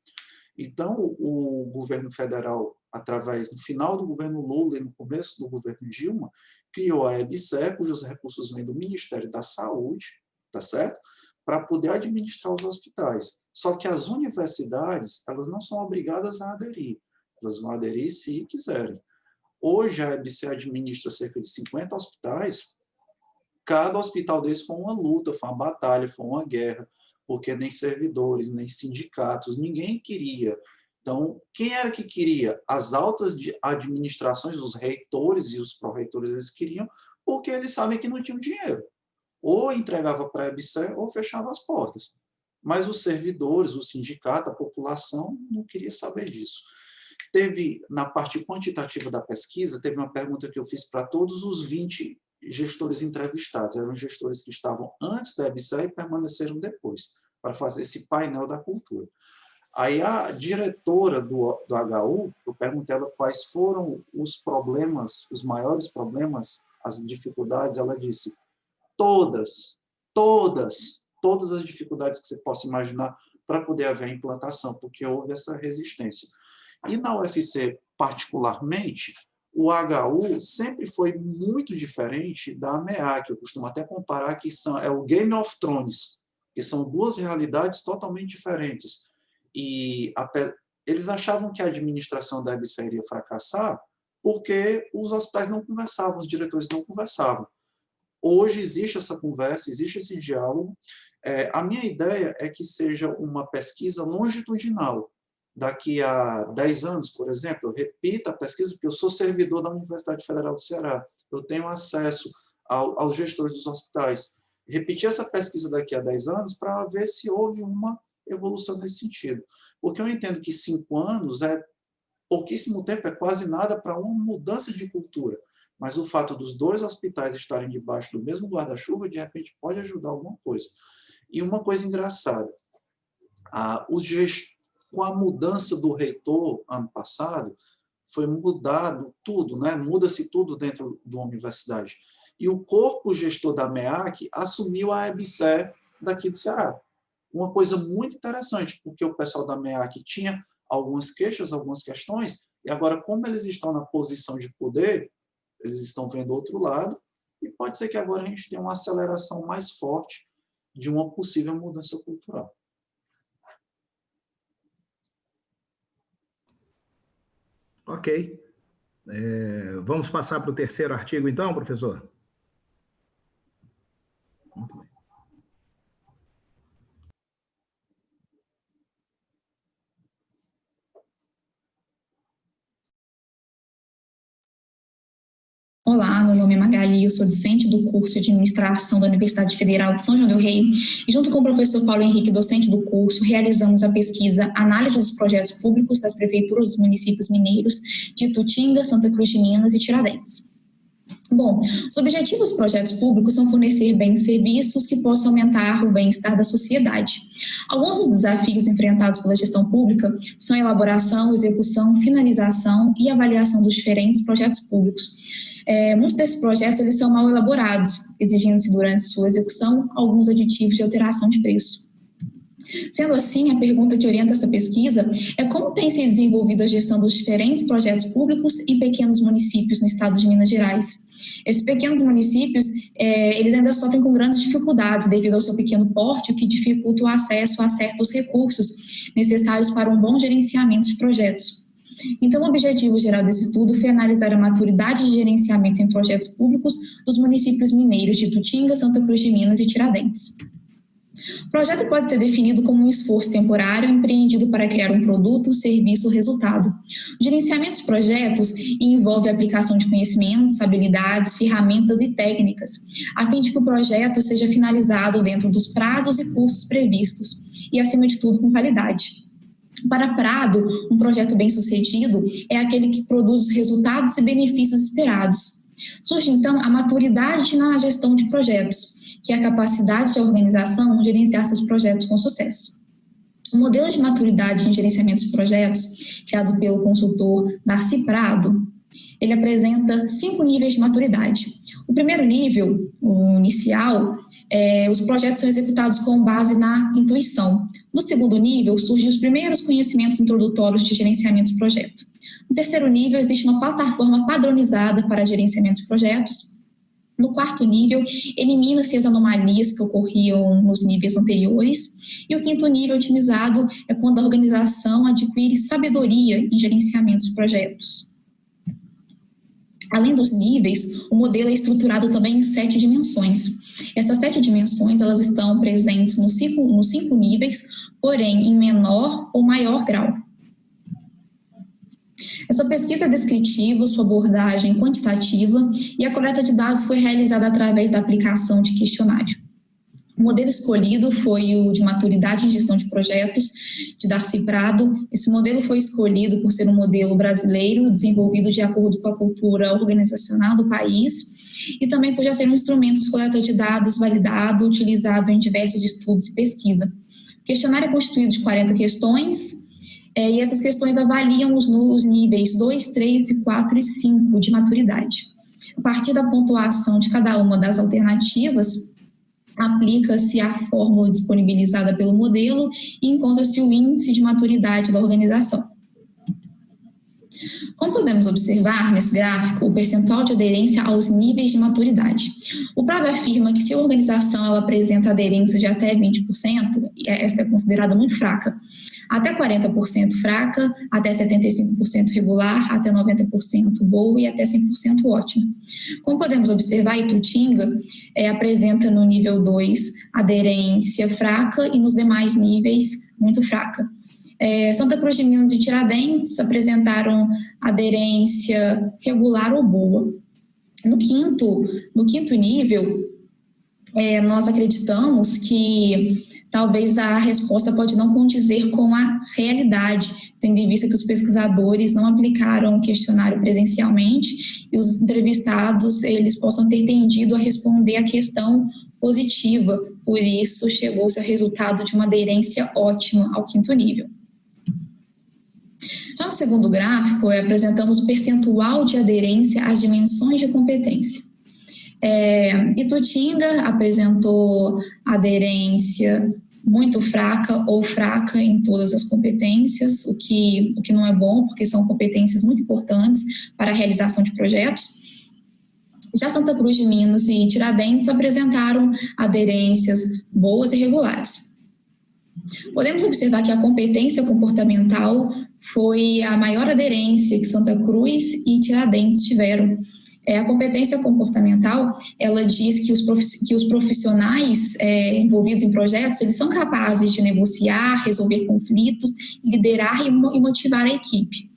Então, o governo federal, no final do governo Lula e no começo do governo Dilma, criou a EBSE, cujos recursos vêm do Ministério da Saúde, tá certo? Para poder administrar os hospitais. Só que as universidades, elas não são obrigadas a aderir. Elas vão aderir se quiserem. Hoje, a EBSE administra cerca de 50 hospitais. Cada hospital desse foi uma luta, foi uma batalha, foi uma guerra, porque nem servidores, nem sindicatos, ninguém queria. Então, quem era que queria? As altas administrações, os reitores e os pró-reitores, eles queriam, porque eles sabem que não tinham dinheiro. Ou entregava para a EBSE, ou fechava as portas. Mas os servidores, o sindicato, a população, não queria saber disso. Na parte quantitativa da pesquisa, teve uma pergunta que eu fiz para todos os 20 gestores entrevistados. Eram gestores que estavam antes da EBSE e permaneceram depois, para fazer esse painel da cultura. Aí a diretora do HU, eu perguntei a ela quais foram os problemas, os maiores problemas, as dificuldades, ela disse, todas as dificuldades que você possa imaginar para poder haver a implantação, porque houve essa resistência. E na UFC, particularmente, o HU sempre foi muito diferente da MEAC. Eu costumo até comparar que é o Game of Thrones, que são duas realidades totalmente diferentes. E eles achavam que a administração da EBSE iria fracassar porque os hospitais não conversavam, os diretores não conversavam. Hoje existe essa conversa, existe esse diálogo. A minha ideia é que seja uma pesquisa longitudinal. Daqui a 10 anos, por exemplo, eu repito a pesquisa, porque eu sou servidor da Universidade Federal do Ceará. Eu tenho acesso aos gestores dos hospitais. Repetir essa pesquisa daqui a 10 anos para ver se houve uma evolução nesse sentido. Porque eu entendo que 5 anos é pouquíssimo tempo, é quase nada para uma mudança de cultura. Mas o fato dos dois hospitais estarem debaixo do mesmo guarda-chuva, de repente, pode ajudar alguma coisa. E uma coisa engraçada, com a mudança do reitor ano passado, foi mudado tudo, né? Muda-se tudo dentro da universidade. E o corpo gestor da MEAC assumiu a EBSE daqui do Ceará. Uma coisa muito interessante, porque o pessoal da MEAC tinha algumas queixas, algumas questões, e agora, como eles estão na posição de poder, eles estão vendo outro lado, e pode ser que agora a gente tenha uma aceleração mais forte de uma possível mudança cultural. Ok. Vamos passar para o terceiro artigo, então, professor? Muito bem. Olá, meu nome é Magali, eu sou docente do curso de Administração da Universidade Federal de São João del Rei e junto com o professor Paulo Henrique, docente do curso, realizamos a pesquisa Análise dos Projetos Públicos das Prefeituras dos Municípios Mineiros de Itutinga, Santa Cruz de Minas e Tiradentes. Bom, os objetivos dos projetos públicos são fornecer bens e serviços que possam aumentar o bem-estar da sociedade. Alguns dos desafios enfrentados pela gestão pública são a elaboração, execução, finalização e avaliação dos diferentes projetos públicos. Muitos desses projetos eles são mal elaborados, exigindo-se durante sua execução alguns aditivos de alteração de preço. Sendo assim, a pergunta que orienta essa pesquisa é como tem se desenvolvido a gestão dos diferentes projetos públicos em pequenos municípios no estado de Minas Gerais. Esses pequenos municípios, eles ainda sofrem com grandes dificuldades devido ao seu pequeno porte, o que dificulta o acesso a certos recursos necessários para um bom gerenciamento de projetos. Então, o objetivo geral desse estudo foi analisar a maturidade de gerenciamento em projetos públicos dos municípios mineiros de Itutinga, Santa Cruz de Minas e Tiradentes. O projeto pode ser definido como um esforço temporário empreendido para criar um produto, serviço ou resultado. O gerenciamento de projetos envolve a aplicação de conhecimentos, habilidades, ferramentas e técnicas, a fim de que o projeto seja finalizado dentro dos prazos e custos previstos e, acima de tudo, com qualidade. Para Prado, um projeto bem-sucedido é aquele que produz os resultados e benefícios esperados. Surge, então, a maturidade na gestão de projetos, que é a capacidade da organização gerenciar seus projetos com sucesso. O modelo de maturidade em gerenciamento de projetos, criado pelo consultor Darcy Prado, ele apresenta 5 níveis de maturidade. O primeiro nível, o inicial, os projetos são executados com base na intuição. No segundo nível, surgem os primeiros conhecimentos introdutórios de gerenciamento de projeto. No terceiro nível, existe uma plataforma padronizada para gerenciamento de projetos. No quarto nível, elimina-se as anomalias que ocorriam nos níveis anteriores. E o quinto nível otimizado é quando a organização adquire sabedoria em gerenciamento de projetos. Além dos níveis, o modelo é estruturado também em 7 dimensões. Essas 7 dimensões elas estão presentes nos 5 níveis, porém em menor ou maior grau. Essa pesquisa é descritiva, sua abordagem quantitativa e a coleta de dados foi realizada através da aplicação de questionário. O modelo escolhido foi o de maturidade em gestão de projetos, de Darcy Prado. Esse modelo foi escolhido por ser um modelo brasileiro, desenvolvido de acordo com a cultura organizacional do país, e também por já ser um instrumento de coleta de dados validado, utilizado em diversos estudos e pesquisa. O questionário é constituído de 40 questões, e essas questões avaliam os níveis 2, 3, 4 e 5 de maturidade. A partir da pontuação de cada uma das alternativas, aplica-se a fórmula disponibilizada pelo modelo e encontra-se o índice de maturidade da organização. Como podemos observar nesse gráfico, o percentual de aderência aos níveis de maturidade. O Prado afirma que se a organização ela apresenta aderência de até 20%, esta é considerada muito fraca, até 40% fraca, até 75% regular, até 90% boa e até 100% ótima. Como podemos observar, Itutinga apresenta no nível 2 aderência fraca e nos demais níveis muito fraca. Santa Cruz de Minas e Tiradentes apresentaram aderência regular ou boa. No quinto nível, nós acreditamos que talvez a resposta pode não condizer com a realidade, tendo em vista que os pesquisadores não aplicaram o questionário presencialmente e os entrevistados eles possam ter tendido a responder a questão positiva, por isso chegou-se ao resultado de uma aderência ótima ao quinto nível. Já no segundo gráfico, apresentamos o percentual de aderência às dimensões de competência. Itutinga apresentou aderência muito fraca ou fraca em todas as competências, o que não é bom, porque são competências muito importantes para a realização de projetos. Já Santa Cruz de Minas e Tiradentes apresentaram aderências boas e regulares. Podemos observar que a competência comportamental foi a maior aderência que Santa Cruz e Tiradentes tiveram. A competência comportamental, ela diz que os profissionais envolvidos em projetos, eles são capazes de negociar, resolver conflitos, liderar e motivar a equipe.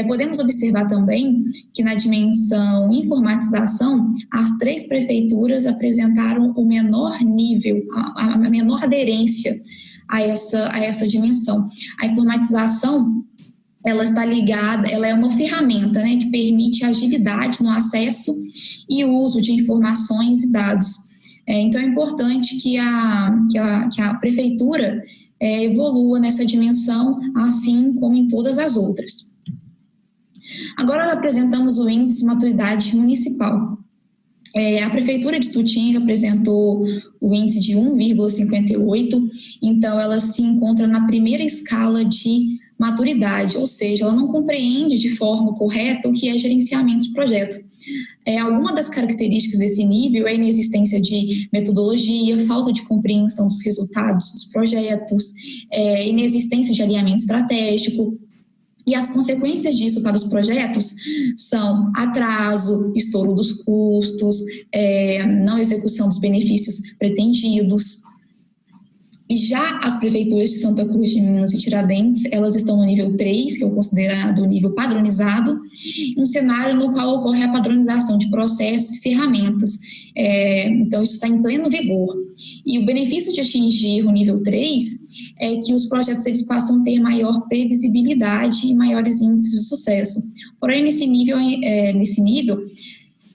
Podemos observar também que na dimensão informatização, as 3 prefeituras apresentaram o menor nível, a menor aderência a essa dimensão. A informatização ela está ligada, ela é uma ferramenta, né, que permite agilidade no acesso e uso de informações e dados. Então, é importante que a prefeitura evolua nessa dimensão, assim como em todas as outras. Agora, apresentamos o Índice de Maturidade Municipal. A Prefeitura de Itutinga apresentou o índice de 1,58, então ela se encontra na primeira escala de maturidade, ou seja, ela não compreende de forma correta o que é gerenciamento de projeto. Alguma das características desse nível é a inexistência de metodologia, falta de compreensão dos resultados dos projetos, inexistência de alinhamento estratégico. E as consequências disso para os projetos são atraso, estouro dos custos, não execução dos benefícios pretendidos. E já as prefeituras de Santa Cruz de Minas e Tiradentes, elas estão no nível 3, que é o considerado nível padronizado, um cenário no qual ocorre a padronização de processos e ferramentas. Então, isso está em pleno vigor. E o benefício de atingir o nível 3 é que os projetos eles passam a ter maior previsibilidade e maiores índices de sucesso. Porém, nesse nível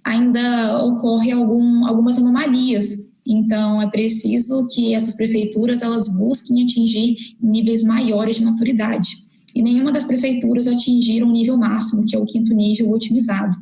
ainda ocorre algumas anomalias. Então, é preciso que essas prefeituras elas busquem atingir níveis maiores de maturidade. E nenhuma das prefeituras atingiram o nível máximo, que é o 5º nível otimizado.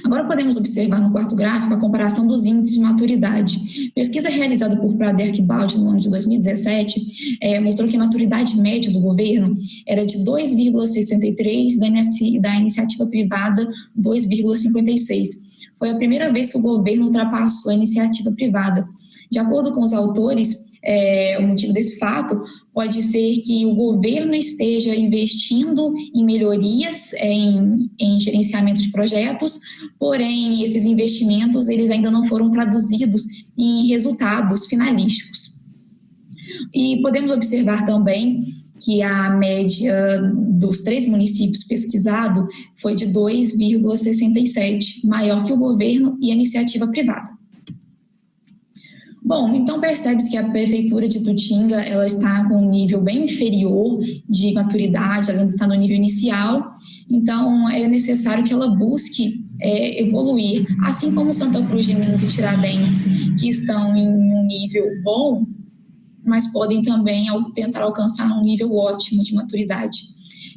Agora podemos observar no quarto gráfico a comparação dos índices de maturidade. Pesquisa realizada por Prado e Arquibaldi no ano de 2017 mostrou que a maturidade média do governo era de 2,63, da iniciativa privada 2,56. Foi a primeira vez que o governo ultrapassou a iniciativa privada. De acordo com os autores, o motivo desse fato pode ser que o governo esteja investindo em melhorias em gerenciamento de projetos, porém esses investimentos eles ainda não foram traduzidos em resultados finalísticos. E podemos observar também que a média dos 3 municípios pesquisados foi de 2,67, maior que o governo e a iniciativa privada. Bom, então percebe-se que a Prefeitura de Itutinga ela está com um nível bem inferior de maturidade, ela ainda está no nível inicial, então é necessário que ela busque evoluir, assim como Santa Cruz de Minas e Tiradentes, que estão em um nível bom, mas podem também tentar alcançar um nível ótimo de maturidade.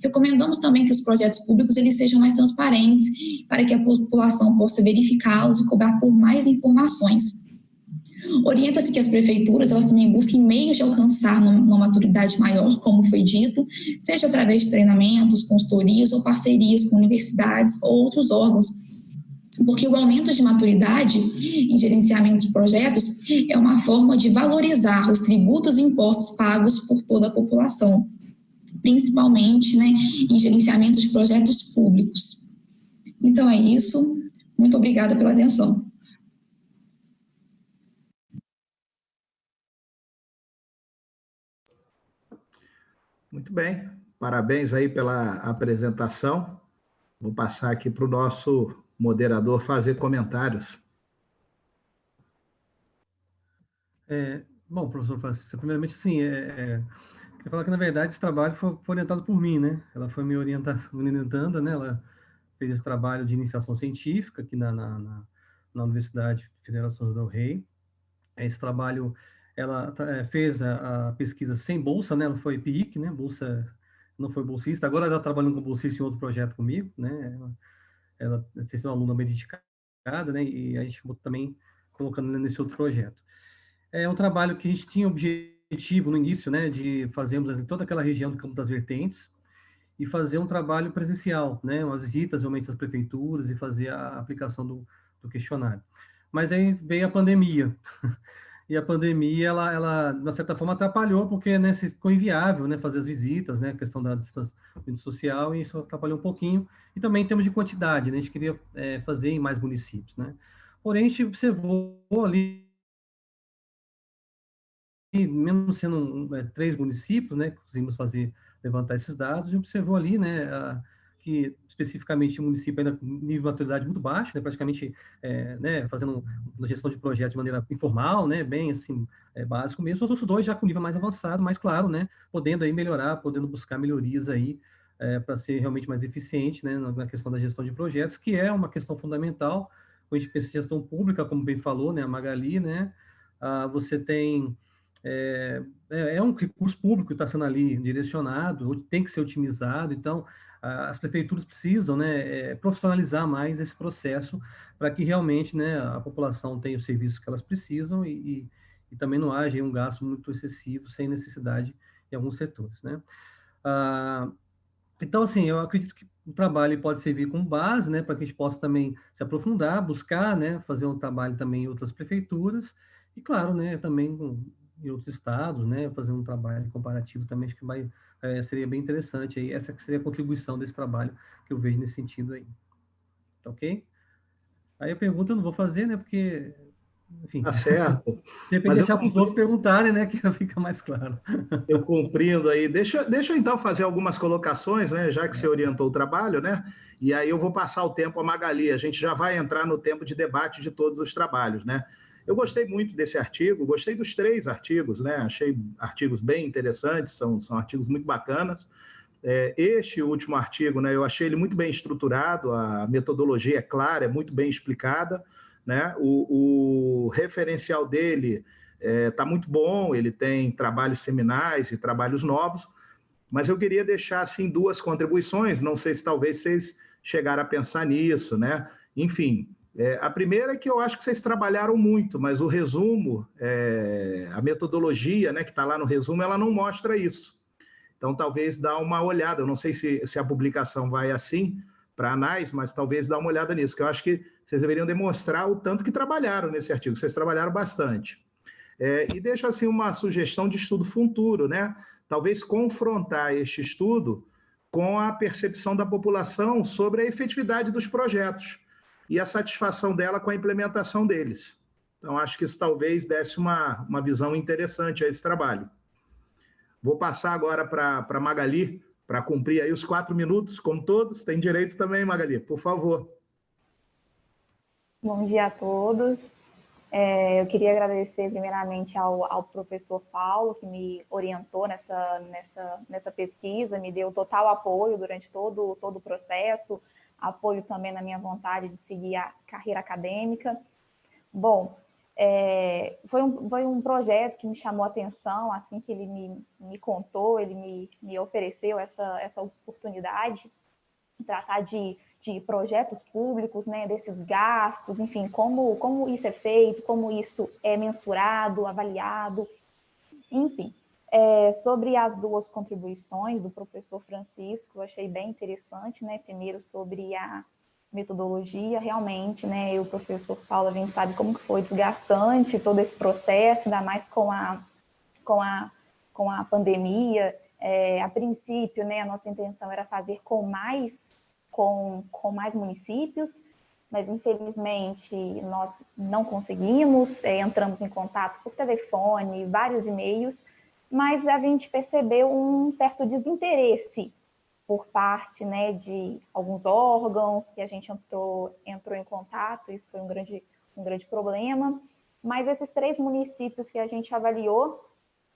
Recomendamos também que os projetos públicos eles sejam mais transparentes, para que a população possa verificá-los e cobrar por mais informações. Orienta-se que as prefeituras elas também busquem meios de alcançar uma maturidade maior, como foi dito, seja através de treinamentos, consultorias ou parcerias com universidades ou outros órgãos, porque o aumento de maturidade em gerenciamento de projetos é uma forma de valorizar os tributos e impostos pagos por toda a população, principalmente em gerenciamento de projetos públicos. Então é isso, muito obrigada pela atenção. Muito bem, parabéns aí pela apresentação. Vou passar aqui para o nosso moderador fazer comentários. Bom, professor Francisco, primeiramente, sim, queria falar que, na verdade, esse trabalho foi orientado por mim, né? Ela foi me orientando, né? Ela fez esse trabalho de iniciação científica aqui na Universidade Federal de São João del Rei. Esse trabalho, ela fez a pesquisa sem bolsa, né? Ela foi PIIC, né? Bolsa, não foi bolsista. Agora ela está trabalhando com bolsista em outro projeto comigo, né? Ela é uma aluna bem dedicada, né? E a gente também colocando nesse outro projeto. É um trabalho que a gente tinha objetivo no início, né? De fazermos em toda aquela região do Campo das Vertentes e fazer um trabalho presencial, né? Umas visitas realmente às prefeituras e fazer a aplicação do questionário. Mas aí veio a pandemia. E a pandemia, ela de uma certa forma, atrapalhou, porque né, ficou inviável né, fazer as visitas, né, a questão da distanciamento social, e isso atrapalhou um pouquinho. E também em termos de quantidade, né, a gente queria fazer em mais municípios. Né? Porém, a gente observou ali, mesmo sendo 3 municípios, né, conseguimos levantar esses dados, a gente observou ali, né, que especificamente o município ainda com nível de maturidade muito baixo, né, praticamente né, fazendo uma gestão de projetos de maneira informal, né, bem assim, básico mesmo. Os outros dois já com nível mais avançado, mas claro, né, podendo aí melhorar, podendo buscar melhorias aí para ser realmente mais eficiente, né, na questão da gestão de projetos, que é uma questão fundamental. Quando a gente pensa em gestão pública, como bem falou, né, a Magali, né, você tem um recurso público que está sendo ali direcionado, tem que ser otimizado, então as prefeituras precisam, né, profissionalizar mais esse processo para que realmente, né, a população tenha os serviços que elas precisam e também não haja um gasto muito excessivo sem necessidade em alguns setores, né. Então, assim, eu acredito que o trabalho pode servir como base, né, para que a gente possa também se aprofundar, buscar, né, fazer um trabalho também em outras prefeituras e, claro, né, também em outros estados, né, fazer um trabalho comparativo também, acho que seria bem interessante aí, essa que seria a contribuição desse trabalho que eu vejo nesse sentido aí. Tá ok? Aí a pergunta eu não vou fazer, né, porque, enfim, Tá certo. de repente Mas deixar para os outros perguntarem, né, que fica mais claro. eu cumprindo aí, deixa eu então fazer algumas colocações, né, já que você orientou o trabalho, né, e aí eu vou passar o tempo a Magali, a gente já vai entrar no tempo de debate de todos os trabalhos, né. Eu gostei muito desse artigo, gostei dos 3 artigos, né, achei artigos bem interessantes, são artigos muito bacanas. Este último artigo, né, eu achei ele muito bem estruturado, a metodologia é clara, é muito bem explicada, né, o referencial dele está muito bom, ele tem trabalhos seminais e trabalhos novos, mas eu queria deixar assim 2 contribuições, não sei se talvez vocês chegaram a pensar nisso, né? Enfim, a primeira é que eu acho que vocês trabalharam muito, mas o resumo, a metodologia, né, que está lá no resumo, ela não mostra isso. Então, talvez dá uma olhada, eu não sei se a publicação vai assim para a ANAS, mas talvez dá uma olhada nisso, que eu acho que vocês deveriam demonstrar o tanto que trabalharam nesse artigo, vocês trabalharam bastante. E deixo assim uma sugestão de estudo futuro, né? Talvez confrontar este estudo com a percepção da população sobre a efetividade dos projetos e a satisfação dela com a implementação deles. Então, acho que isso talvez desse uma visão interessante a esse trabalho. Vou passar agora para a Magali, para cumprir aí os 4 minutos, como todos. Tem direito também, Magali, por favor. Bom dia a todos. Eu queria agradecer primeiramente ao professor Paulo, que me orientou nessa pesquisa, me deu total apoio durante todo o processo, apoio também na minha vontade de seguir a carreira acadêmica. Bom, foi um projeto que me chamou a atenção, assim que ele me contou, ele me ofereceu essa oportunidade de tratar de projetos públicos, né, desses gastos, enfim, como isso é feito, como isso é mensurado, avaliado, enfim. Sobre as 2 contribuições do professor Francisco, eu achei bem interessante, né, primeiro sobre a metodologia, realmente, né, o professor Paulo, a gente sabe como que foi desgastante todo esse processo, ainda mais com a pandemia. A princípio, né, a nossa intenção era fazer com mais municípios, mas infelizmente nós não conseguimos, entramos em contato por telefone, vários e-mails, mas a gente percebeu um certo desinteresse por parte, né, de alguns órgãos que a gente entrou em contato, isso foi um grande problema, mas esses 3 municípios que a gente avaliou,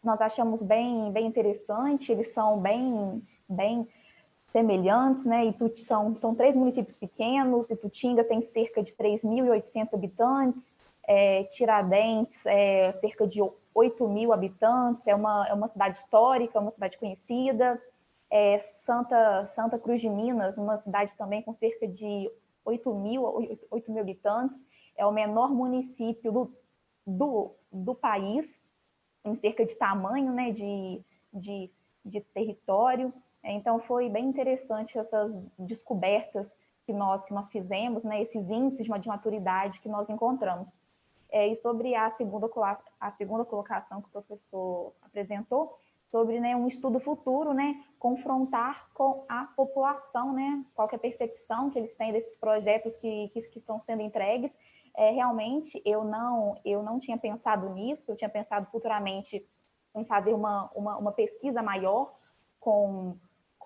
nós achamos bem interessante, eles são bem semelhantes, né? São 3 municípios pequenos, Itutinga tem cerca de 3.800 habitantes, Tiradentes cerca de 8.000 habitantes, é uma cidade histórica, uma cidade conhecida, Santa Cruz de Minas, uma cidade também com cerca de 8.000 habitantes, é o menor município do país, em cerca de tamanho, né, de território. Então, foi bem interessante essas descobertas que nós fizemos, né, esses índices de maturidade que nós encontramos. E sobre a segunda colocação que o professor apresentou, sobre, né, um estudo futuro, né, confrontar com a população, né, qual que é a percepção que eles têm desses projetos que estão sendo entregues. Realmente, eu não tinha pensado nisso, eu tinha pensado futuramente em fazer uma pesquisa maior com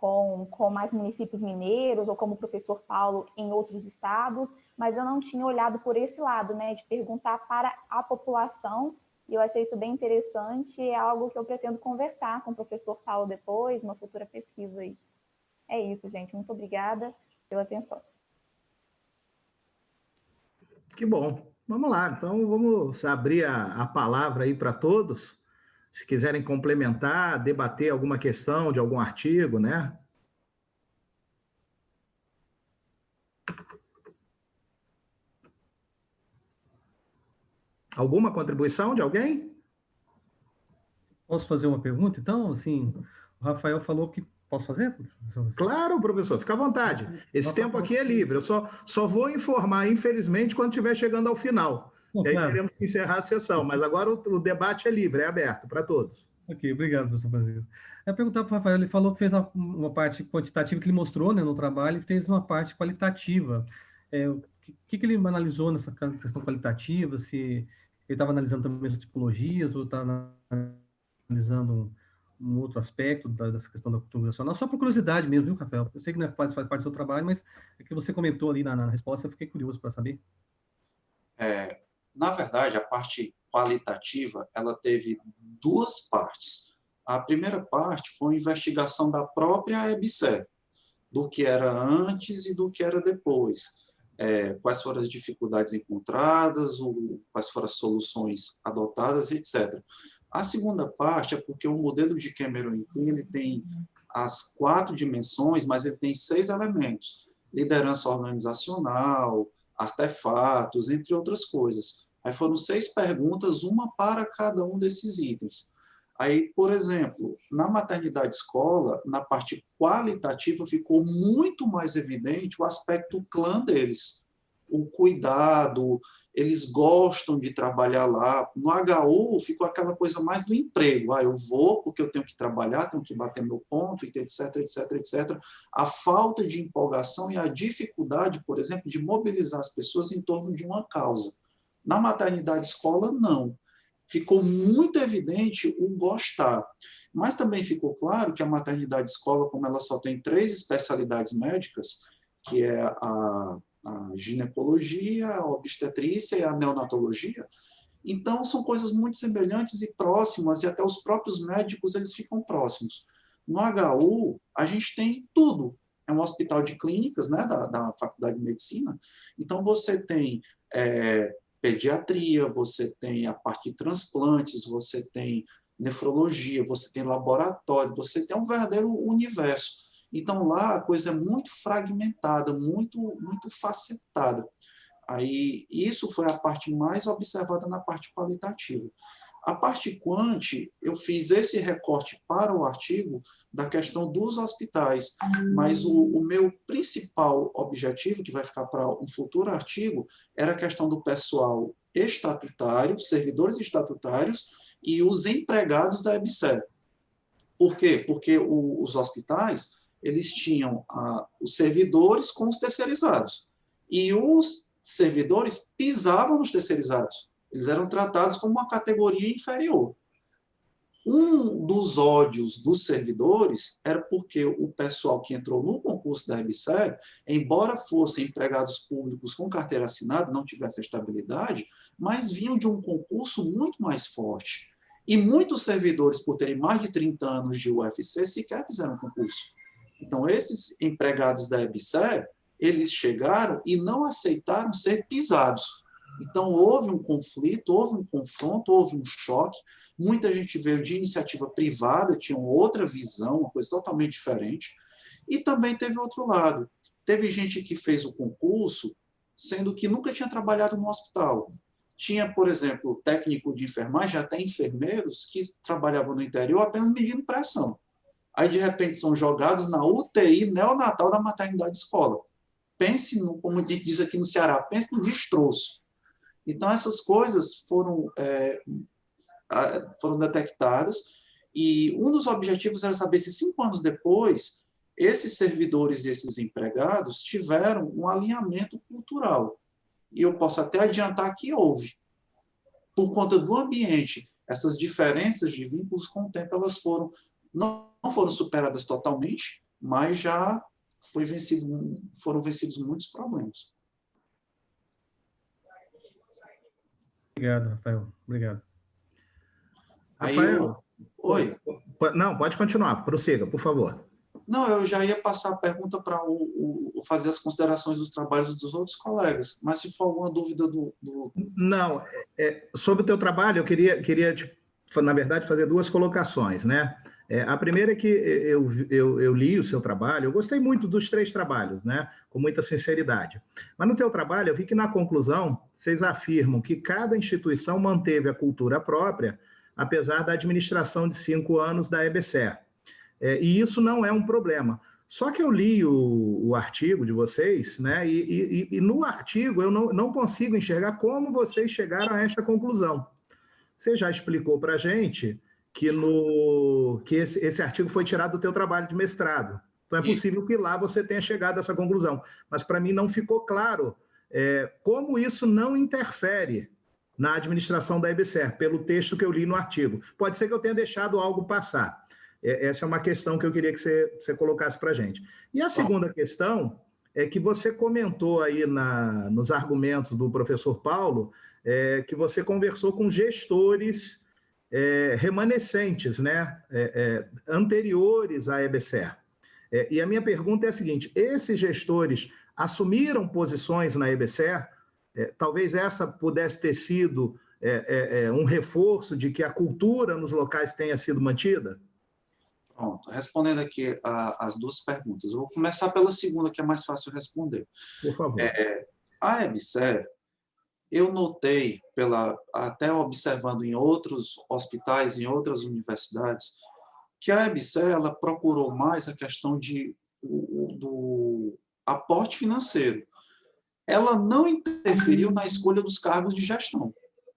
com mais municípios mineiros, ou como o professor Paulo em outros estados, mas eu não tinha olhado por esse lado, né, de perguntar para a população, e eu achei isso bem interessante, é algo que eu pretendo conversar com o professor Paulo depois, uma futura pesquisa aí. É isso, gente, muito obrigada pela atenção. Que bom. Vamos lá, então vamos abrir a palavra aí para todos. Se quiserem complementar, debater alguma questão de algum artigo, né? Alguma contribuição de alguém? Posso fazer uma pergunta, então? Assim, o Rafael falou que... Posso fazer? Claro, professor, fica à vontade. Esse tempo aqui é livre, eu só vou informar, infelizmente, quando estiver chegando ao final. Não, e aí claro. teremos que encerrar a sessão, mas agora o debate é livre, é aberto para todos. Ok, obrigado, professor Francisco. Eu ia perguntar para o Rafael, ele falou que fez uma parte quantitativa que ele mostrou, né, no trabalho, e fez uma parte qualitativa. O que ele analisou nessa questão qualitativa? Se ele estava analisando também as tipologias, ou está analisando um outro aspecto dessa questão da cultura nacional? Só por curiosidade mesmo, viu, Rafael? Eu sei que não faz parte do seu trabalho, mas é que você comentou ali na resposta, eu fiquei curioso para saber. Na verdade, a parte qualitativa, ela teve duas partes. A primeira parte foi a investigação da própria EBSER, do que era antes e do que era depois. Quais foram as dificuldades encontradas, quais foram as soluções adotadas, etc. A segunda parte é porque o modelo de Cameron Quinn ele tem as 4 dimensões, mas ele tem 6 elementos: liderança organizacional, artefatos, entre outras coisas. Aí foram 6 perguntas, uma para cada um desses itens. Aí, por exemplo, na maternidade escola, na parte qualitativa, ficou muito mais evidente o aspecto clã deles. O cuidado, eles gostam de trabalhar lá. No HU, ficou aquela coisa mais do emprego. Eu vou porque eu tenho que trabalhar, tenho que bater meu ponto, etc, etc, etc. A falta de empolgação e a dificuldade, por exemplo, de mobilizar as pessoas em torno de uma causa. Na maternidade escola, não. Ficou muito evidente o gostar. Mas também ficou claro que a maternidade escola, como ela só tem 3 especialidades médicas, que é a ginecologia, a obstetrícia e a neonatologia, então são coisas muito semelhantes e próximas, e até os próprios médicos eles ficam próximos. No HU, a gente tem tudo. É um hospital de clínicas, né, da Faculdade de Medicina, então você tem pediatria, você tem a parte de transplantes, você tem nefrologia, você tem laboratório, você tem um verdadeiro universo. Então, lá a coisa é muito fragmentada, muito facetada. Aí, isso foi a parte mais observada na parte qualitativa. A parte quant, eu fiz esse recorte para o artigo da questão dos hospitais, mas o meu principal objetivo, que vai ficar para um futuro artigo, era a questão do pessoal estatutário, servidores estatutários e os empregados da EBSER. Por quê? Porque os hospitais eles tinham os servidores com os terceirizados. E os servidores pisavam nos terceirizados. Eles eram tratados como uma categoria inferior. Um dos ódios dos servidores era porque o pessoal que entrou no concurso da EBSER, embora fossem empregados públicos com carteira assinada, não tivessem estabilidade, mas vinham de um concurso muito mais forte. E muitos servidores, por terem mais de 30 anos de UFC, sequer fizeram concurso. Então, esses empregados da EBSER, eles chegaram e não aceitaram ser pisados. Então, houve um conflito, houve um confronto, houve um choque. Muita gente veio de iniciativa privada, tinha outra visão, uma coisa totalmente diferente. E também teve outro lado. Teve gente que fez o concurso, sendo que nunca tinha trabalhado no hospital. Tinha, por exemplo, técnico de enfermagem, até enfermeiros, que trabalhavam no interior apenas medindo pressão. Aí, de repente, são jogados na UTI neonatal da maternidade escola. Pense, como diz aqui no Ceará, pense no destroço. Então, essas coisas foram detectadas, e um dos objetivos era saber se 5 anos depois, esses servidores e esses empregados tiveram um alinhamento cultural. E eu posso até adiantar que houve. Por conta do ambiente, essas diferenças de vínculos com o tempo, elas não foram superadas totalmente, mas já foram vencidos muitos problemas. Obrigado, Rafael. Obrigado. Rafael, oi. Não, pode continuar, prossiga, por favor. Não, eu já ia passar a pergunta para fazer as considerações dos trabalhos dos outros colegas, mas se for alguma dúvida Não, sobre o teu trabalho, eu queria na verdade, fazer duas colocações, né? A primeira é que eu li o seu trabalho, eu gostei muito dos 3 trabalhos, né? Com muita sinceridade. Mas no teu trabalho, eu vi que na conclusão, vocês afirmam que cada instituição manteve a cultura própria, apesar da administração de 5 anos da EBSER. E isso não é um problema. Só que eu li o artigo de vocês, né? E no artigo eu não consigo enxergar como vocês chegaram a esta conclusão. Você já explicou para a gente que esse artigo foi tirado do teu trabalho de mestrado. Então é possível que lá você tenha chegado a essa conclusão. Mas para mim não ficou claro como isso não interfere na administração da EBSER, pelo texto que eu li no artigo. Pode ser que eu tenha deixado algo passar. Essa é uma questão que eu queria que você colocasse para a gente. E a segunda questão é que você comentou aí nos argumentos do professor Paulo, que você conversou com gestores remanescentes, né? Anteriores à EBSER. E a minha pergunta é a seguinte: esses gestores assumiram posições na EBSER? Talvez essa pudesse ter sido um reforço de que a cultura nos locais tenha sido mantida? Pronto, respondendo aqui as duas perguntas. Eu vou começar pela segunda, que é mais fácil responder. Por favor. A EBSER, eu notei, até observando em outros hospitais, em outras universidades, que a EBSER ela procurou mais a questão do aporte financeiro. Ela não interferiu na escolha dos cargos de gestão.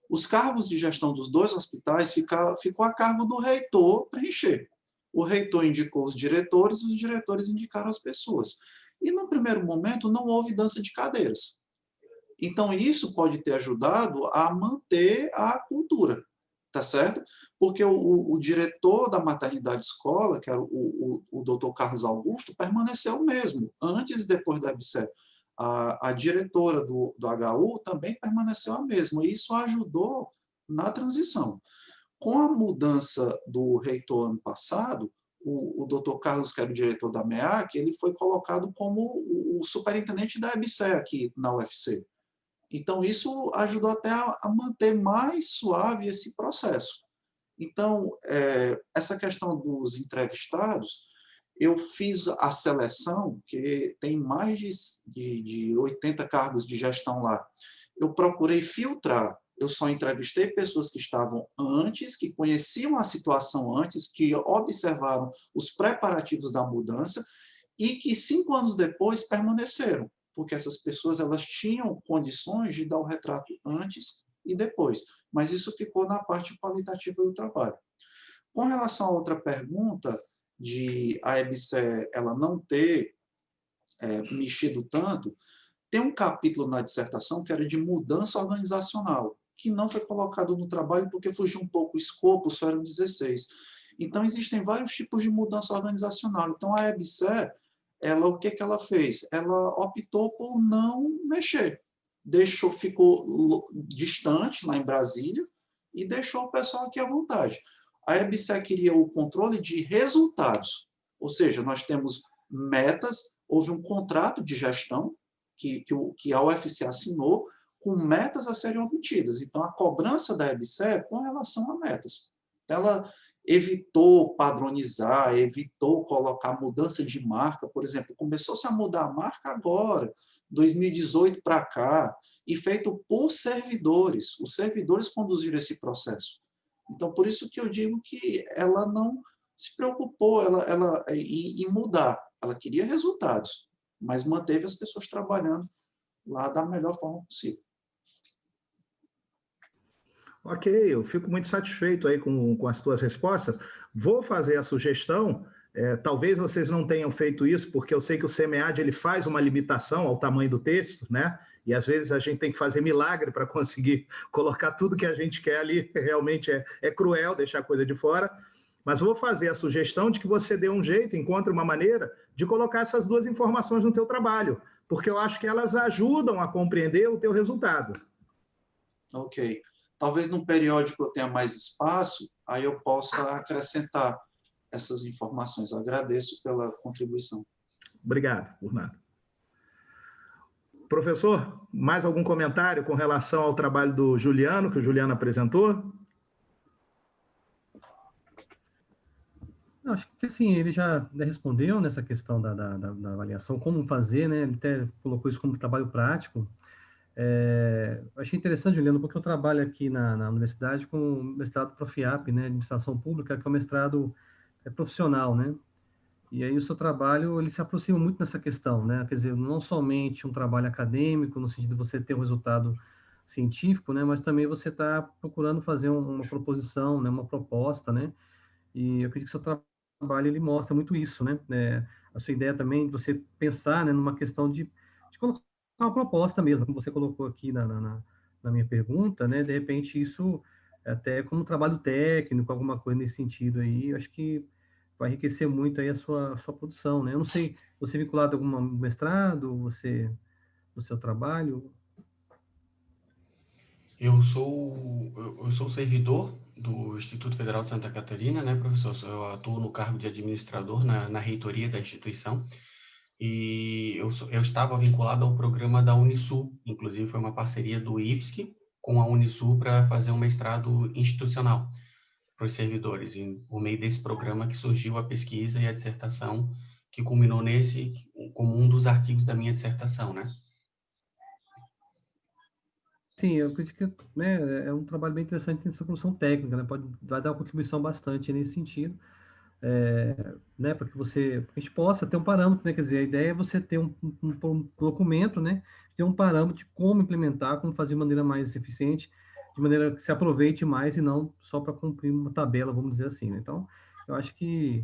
Os cargos de gestão dos 2 hospitais ficou a cargo do reitor preencher. O reitor indicou os diretores indicaram as pessoas. E, no primeiro momento, não houve dança de cadeiras. Então, isso pode ter ajudado a manter a cultura, tá certo? Porque o diretor da maternidade escola, que era o doutor Carlos Augusto, permaneceu o mesmo, antes e depois da EBSER. A diretora do HU também permaneceu a mesma, e isso ajudou na transição. Com a mudança do reitor ano passado, o doutor Carlos, que era o diretor da MEAC, ele foi colocado como o superintendente da EBSER aqui na UFC. Então, isso ajudou até a manter mais suave esse processo. Então, essa questão dos entrevistados, eu fiz a seleção, que tem mais de 80 cargos de gestão lá. Eu procurei filtrar. Eu só entrevistei pessoas que estavam antes, que conheciam a situação antes, que observaram os preparativos da mudança e que 5 anos depois permaneceram, porque essas pessoas elas tinham condições de dar o retrato antes e depois. Mas isso ficou na parte qualitativa do trabalho. Com relação a outra pergunta, de a EBSER ela não ter mexido tanto, tem um capítulo na dissertação que era de mudança organizacional, que não foi colocado no trabalho porque fugiu um pouco o escopo, só eram 16. Então, existem vários tipos de mudança organizacional. Então, a EBSER, o que ela fez? Ela optou por não mexer. Ficou distante, lá em Brasília, e deixou o pessoal aqui à vontade. A EBSER queria o controle de resultados, ou seja, nós temos metas, houve um contrato de gestão que a UFC assinou, com metas a serem obtidas. Então, a cobrança da EBSER com relação a metas. Ela evitou padronizar, evitou colocar mudança de marca. Por exemplo, começou-se a mudar a marca agora, 2018 para cá, e feito por servidores. Os servidores conduziram esse processo. Então, por isso que eu digo que ela não se preocupou em mudar. Ela queria resultados, mas manteve as pessoas trabalhando lá da melhor forma possível. Ok, eu fico muito satisfeito aí com as tuas respostas. Vou fazer a sugestão, talvez vocês não tenham feito isso, porque eu sei que o CMEAD ele faz uma limitação ao tamanho do texto, né? E às vezes a gente tem que fazer milagre para conseguir colocar tudo que a gente quer ali, realmente é cruel deixar coisa de fora. mas vou fazer a sugestão de que você dê um jeito, encontre uma maneira de colocar essas duas informações no teu trabalho, porque eu acho que elas ajudam a compreender o teu resultado. Ok. Talvez num periódico eu tenha mais espaço, aí eu possa acrescentar essas informações. Eu agradeço pela contribuição. Obrigado, por nada. Professor, mais algum comentário com relação ao trabalho do Juliano, que o Juliano apresentou? Acho que sim, ele já respondeu nessa questão da avaliação, como fazer, né? Ele até colocou isso como trabalho prático. Achei interessante, Juliano, porque eu trabalho aqui na universidade com o mestrado Profiap, né? Administração Pública, que é um mestrado profissional, né? E aí o seu trabalho, ele se aproxima muito nessa questão, né? Quer dizer, não somente um trabalho acadêmico, no sentido de você ter um resultado científico, né? Mas também você está procurando fazer uma proposição, né? Uma proposta, né? E eu acredito que o seu trabalho, ele mostra muito isso, né? A sua ideia também de você pensar, né? Numa questão de colocar uma proposta mesmo, como você colocou aqui na minha pergunta, né? De repente, isso, até como trabalho técnico, alguma coisa nesse sentido aí, eu acho que vai enriquecer muito aí a sua produção, né? Eu não sei, você é vinculado a algum mestrado, você, no seu trabalho? Eu sou servidor do Instituto Federal de Santa Catarina, né, professor? Eu atuo no cargo de administrador na reitoria da instituição e eu estava vinculado ao programa da Unisul, inclusive foi uma parceria do IFSC com a Unisul para fazer um mestrado institucional para os servidores, e por meio desse programa que surgiu a pesquisa e a dissertação que culminou como um dos artigos da minha dissertação, né? Sim, eu acredito que, né, é um trabalho bem interessante nessa produção técnica, né? Vai dar uma contribuição bastante nesse sentido, né, para que a gente possa ter um parâmetro, né? Quer dizer, a ideia é você ter um documento, né? Ter um parâmetro de como implementar, como fazer de maneira mais eficiente, de maneira que se aproveite mais e não só para cumprir uma tabela, vamos dizer assim, né? Então, eu acho que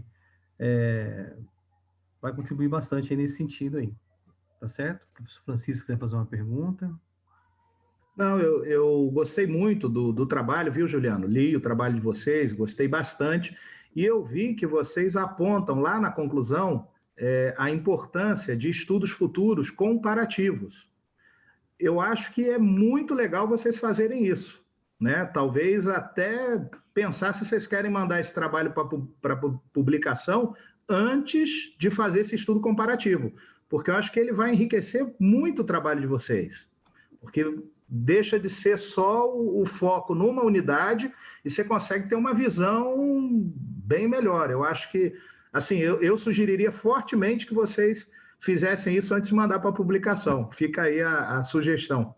vai contribuir bastante aí nesse sentido aí, tá certo? O professor Francisco quiser fazer uma pergunta. Não, eu gostei muito do trabalho, viu, Juliano? Li o trabalho de vocês, gostei bastante, e eu vi que vocês apontam lá na conclusão a importância de estudos futuros comparativos. Eu acho que é muito legal vocês fazerem isso, né? Talvez até pensar se vocês querem mandar esse trabalho para publicação antes de fazer esse estudo comparativo, porque eu acho que ele vai enriquecer muito o trabalho de vocês, porque deixa de ser só o foco numa unidade e você consegue ter uma visão bem melhor. Eu acho que, assim, eu sugeriria fortemente que vocês fizessem isso antes de mandar para a publicação. Fica aí a sugestão.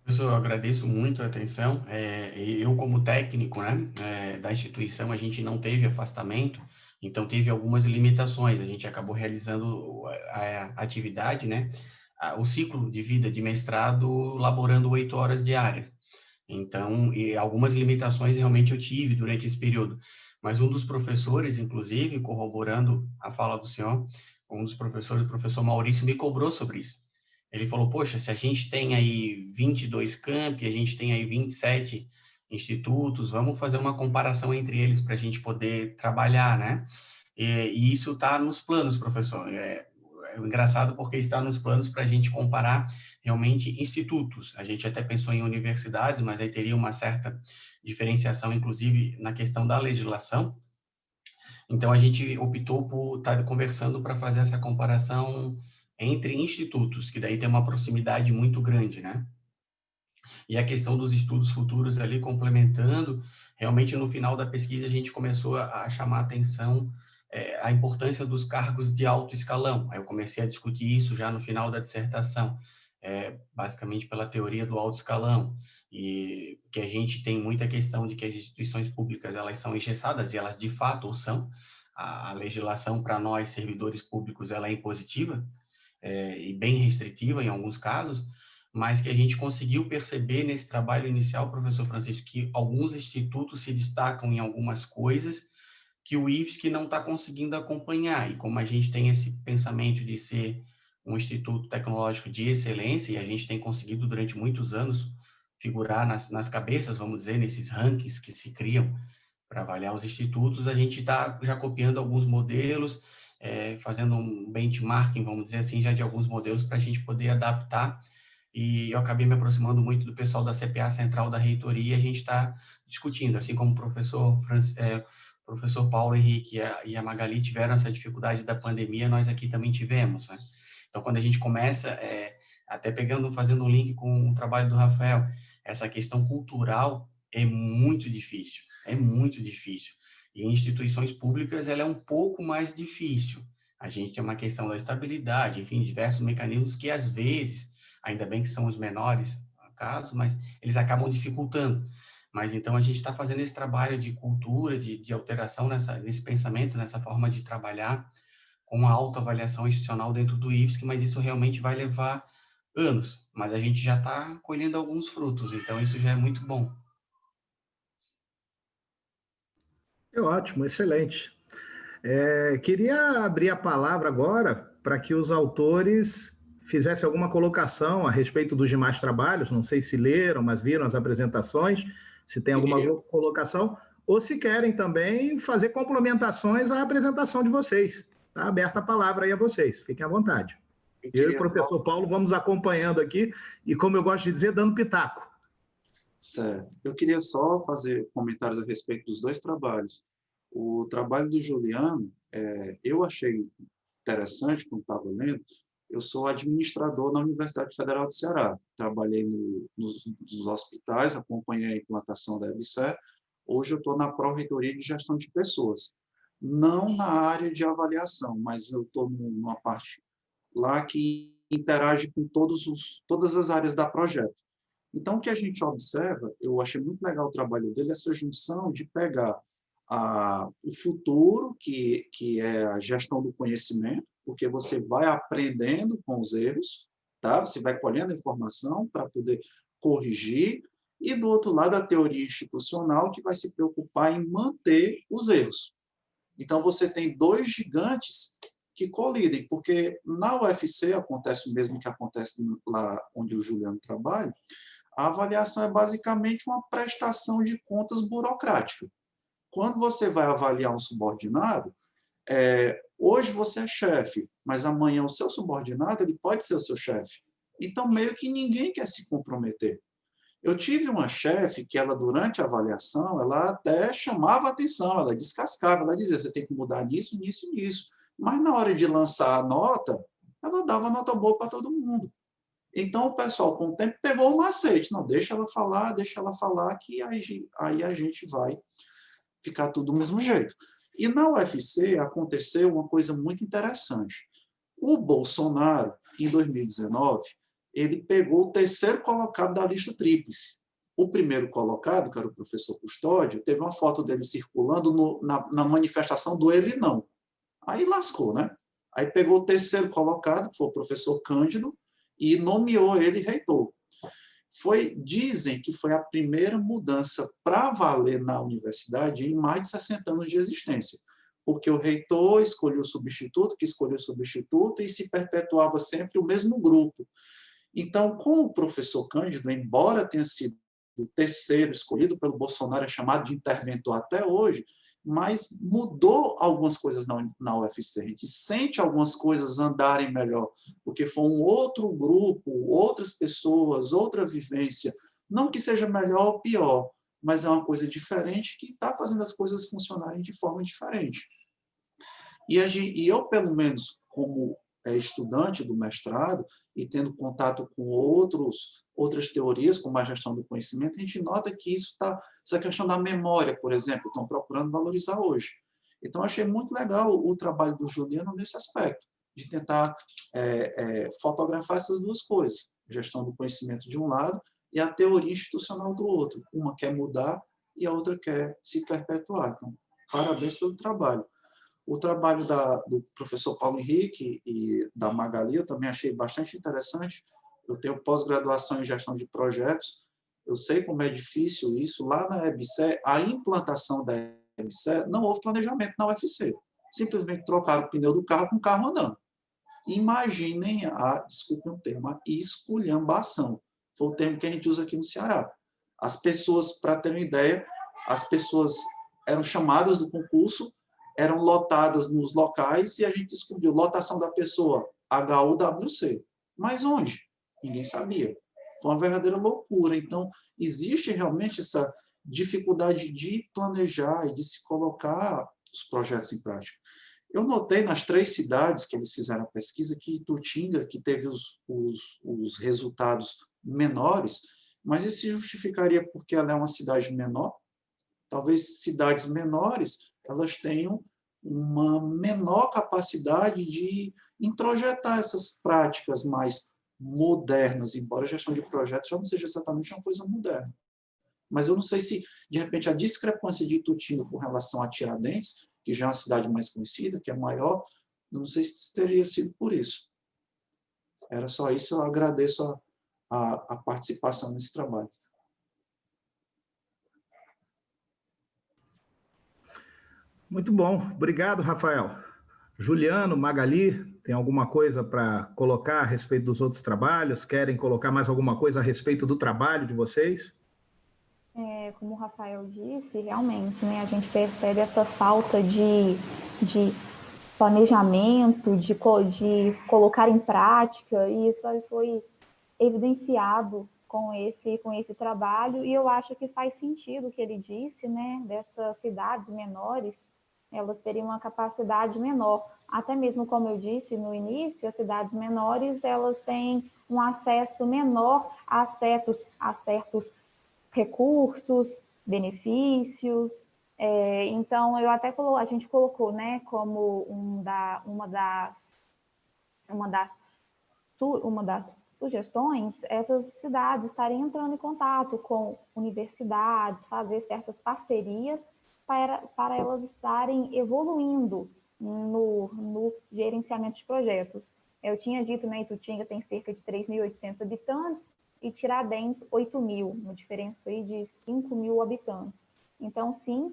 Professor, eu agradeço muito a atenção. Eu, como técnico, né, da instituição, a gente não teve afastamento, então teve algumas limitações. A gente acabou realizando a atividade, né, o ciclo de vida de mestrado, laborando 8 horas diárias. Então, e algumas limitações realmente eu tive durante esse período. Mas um dos professores, inclusive, corroborando a fala do senhor, um dos professores, o professor Maurício, me cobrou sobre isso. Ele falou, poxa, se a gente tem aí 22 campi, a gente tem aí 27 institutos, vamos fazer uma comparação entre eles para a gente poder trabalhar, né? E isso está nos planos, professor. É engraçado porque está nos planos para a gente comparar realmente institutos. A gente até pensou em universidades, mas aí teria uma certa diferenciação, inclusive, na questão da legislação. Então, a gente optou por estar conversando para fazer essa comparação entre institutos, que daí tem uma proximidade muito grande, né? E a questão dos estudos futuros ali, complementando, realmente no final da pesquisa a gente começou a chamar a atenção a importância dos cargos de alto escalão. Aí eu comecei a discutir isso já no final da dissertação, basicamente pela teoria do alto escalão, e que a gente tem muita questão de que as instituições públicas elas são engessadas, e elas de fato são. A legislação para nós, servidores públicos, ela é impositiva, e bem restritiva em alguns casos, mas que a gente conseguiu perceber nesse trabalho inicial, professor Francisco, que alguns institutos se destacam em algumas coisas que o IFSC não está conseguindo acompanhar, e como a gente tem esse pensamento de ser um instituto tecnológico de excelência, e a gente tem conseguido durante muitos anos figurar nas cabeças, vamos dizer, nesses rankings que se criam para avaliar os institutos, a gente está já copiando alguns modelos, fazendo um benchmarking, vamos dizer assim, já de alguns modelos para a gente poder adaptar. E eu acabei me aproximando muito do pessoal da CPA Central da Reitoria, e a gente está discutindo, assim como o professor Paulo Henrique e a Magali tiveram essa dificuldade da pandemia, nós aqui também tivemos, né? Então, quando a gente começa, até fazendo um link com o trabalho do Rafael, essa questão cultural é muito difícil. E em instituições públicas, ela é um pouco mais difícil. A gente tem uma questão da estabilidade, enfim, diversos mecanismos que, às vezes, ainda bem que são os menores casos, mas eles acabam dificultando. Mas, então, a gente está fazendo esse trabalho de cultura, de alteração nesse pensamento, nessa forma de trabalhar, com a autoavaliação institucional dentro do IFSC, mas isso realmente vai levar anos. Mas a gente já está colhendo alguns frutos, então isso já é muito bom. É ótimo, excelente. Queria abrir a palavra agora para que os autores fizessem alguma colocação a respeito dos demais trabalhos. Não sei se leram, mas viram as apresentações, se tem alguma colocação, ou se querem também fazer complementações à apresentação de vocês. Está aberta a palavra aí a vocês, fiquem à vontade. Eu e o professor Paulo vamos acompanhando aqui e, como eu gosto de dizer, dando pitaco. Certo. Eu queria só fazer comentários a respeito dos dois trabalhos. O trabalho do Juliano, eu achei interessante quando estava lendo. Eu sou administrador na Universidade Federal do Ceará. Trabalhei nos hospitais, acompanhei a implantação da EBSER. Hoje eu estou na Pró-Reitoria de Gestão de Pessoas. Não na área de avaliação, mas eu estou numa parte lá que interage com todas as áreas da projeto. Então, o que a gente observa, eu achei muito legal o trabalho dele, essa junção de pegar o futuro, que é a gestão do conhecimento, porque você vai aprendendo com os erros, tá? Você vai colhendo a informação para poder corrigir, e do outro lado a teoria institucional, que vai se preocupar em manter os erros. Então, você tem dois gigantes que colidem, porque na UFC acontece o mesmo que acontece lá onde o Juliano trabalha. A avaliação é basicamente uma prestação de contas burocrática. Quando você vai avaliar um subordinado, hoje você é chefe, mas amanhã o seu subordinado ele pode ser o seu chefe. Então, meio que ninguém quer se comprometer. Eu tive uma chefe que ela, durante a avaliação, ela até chamava a atenção, ela descascava, ela dizia, você tem que mudar nisso, nisso e nisso. Mas na hora de lançar a nota, ela dava nota boa para todo mundo. Então, o pessoal, com o tempo, pegou o macete. Não, deixa ela falar, que aí a gente vai ficar tudo do mesmo jeito. E na UFC aconteceu uma coisa muito interessante. O Bolsonaro, em 2019, ele pegou o terceiro colocado da lista tríplice. O primeiro colocado, que era o professor Custódio, teve uma foto dele circulando na manifestação do Ele Não. Aí lascou, né? Aí pegou o terceiro colocado, que foi o professor Cândido, e nomeou ele reitor. Dizem que foi a primeira mudança para valer na universidade em mais de 60 anos de existência, porque o reitor escolheu o substituto, que escolheu o substituto, e se perpetuava sempre o mesmo grupo. Então, com o professor Cândido, embora tenha sido o terceiro escolhido pelo Bolsonaro, é chamado de interventor até hoje, mas mudou algumas coisas na UFC. A gente sente algumas coisas andarem melhor, porque foi um outro grupo, outras pessoas, outra vivência. Não que seja melhor ou pior, mas é uma coisa diferente que está fazendo as coisas funcionarem de forma diferente. E eu, pelo menos, como estudante do mestrado, e tendo contato com outras teorias, como a gestão do conhecimento, a gente nota que essa questão da memória, por exemplo, estão procurando valorizar hoje. Então, achei muito legal o trabalho do Juliano nesse aspecto, de tentar fotografar essas duas coisas, a gestão do conhecimento de um lado e a teoria institucional do outro. Uma quer mudar e a outra quer se perpetuar. Então, parabéns pelo trabalho. O trabalho do professor Paulo Henrique e da Magali eu também achei bastante interessante. Eu tenho pós-graduação em gestão de projetos. Eu sei como é difícil isso. Lá na EBSER, a implantação da EBSER, não houve planejamento na UFC. Simplesmente trocaram o pneu do carro com o carro andando. Imaginem desculpem o termo, a esculhambação. Foi o termo que a gente usa aqui no Ceará. As pessoas, para terem uma ideia, as pessoas eram chamadas do concurso, eram lotadas nos locais, e a gente descobriu lotação da pessoa, HUWC. Mas onde? Ninguém sabia. Foi uma verdadeira loucura. Então, existe realmente essa dificuldade de planejar e de se colocar os projetos em prática. Eu notei nas 3 cidades que eles fizeram a pesquisa que Itutinga, que teve os resultados menores, mas isso se justificaria porque ela é uma cidade menor. Talvez cidades menores elas tenham uma menor capacidade de introjetar essas práticas mais modernas, embora a gestão de projetos já não seja exatamente uma coisa moderna. Mas eu não sei se, de repente, a discrepância de Itutinga com relação a Tiradentes, que já é uma cidade mais conhecida, que é maior, eu não sei se teria sido por isso. Era só isso, eu agradeço a participação nesse trabalho. Muito bom, obrigado, Rafael. Juliano, Magali, tem alguma coisa para colocar a respeito dos outros trabalhos? Querem colocar mais alguma coisa a respeito do trabalho de vocês? Como o Rafael disse, realmente, né, a gente percebe essa falta de planejamento, de colocar em prática, e isso foi evidenciado com esse trabalho, e eu acho que faz sentido o que ele disse, né, dessas cidades menores, elas teriam uma capacidade menor. Até mesmo, como eu disse no início, as cidades menores, elas têm um acesso menor a certos recursos, benefícios. Então, a gente colocou, né, como uma das sugestões, essas cidades estarem entrando em contato com universidades, fazer certas parcerias para elas estarem evoluindo no gerenciamento de projetos. Eu tinha dito, né, Itutinga tem cerca de 3.800 habitantes e Tiradentes 8.000, uma diferença aí de 5.000 habitantes. Então, sim,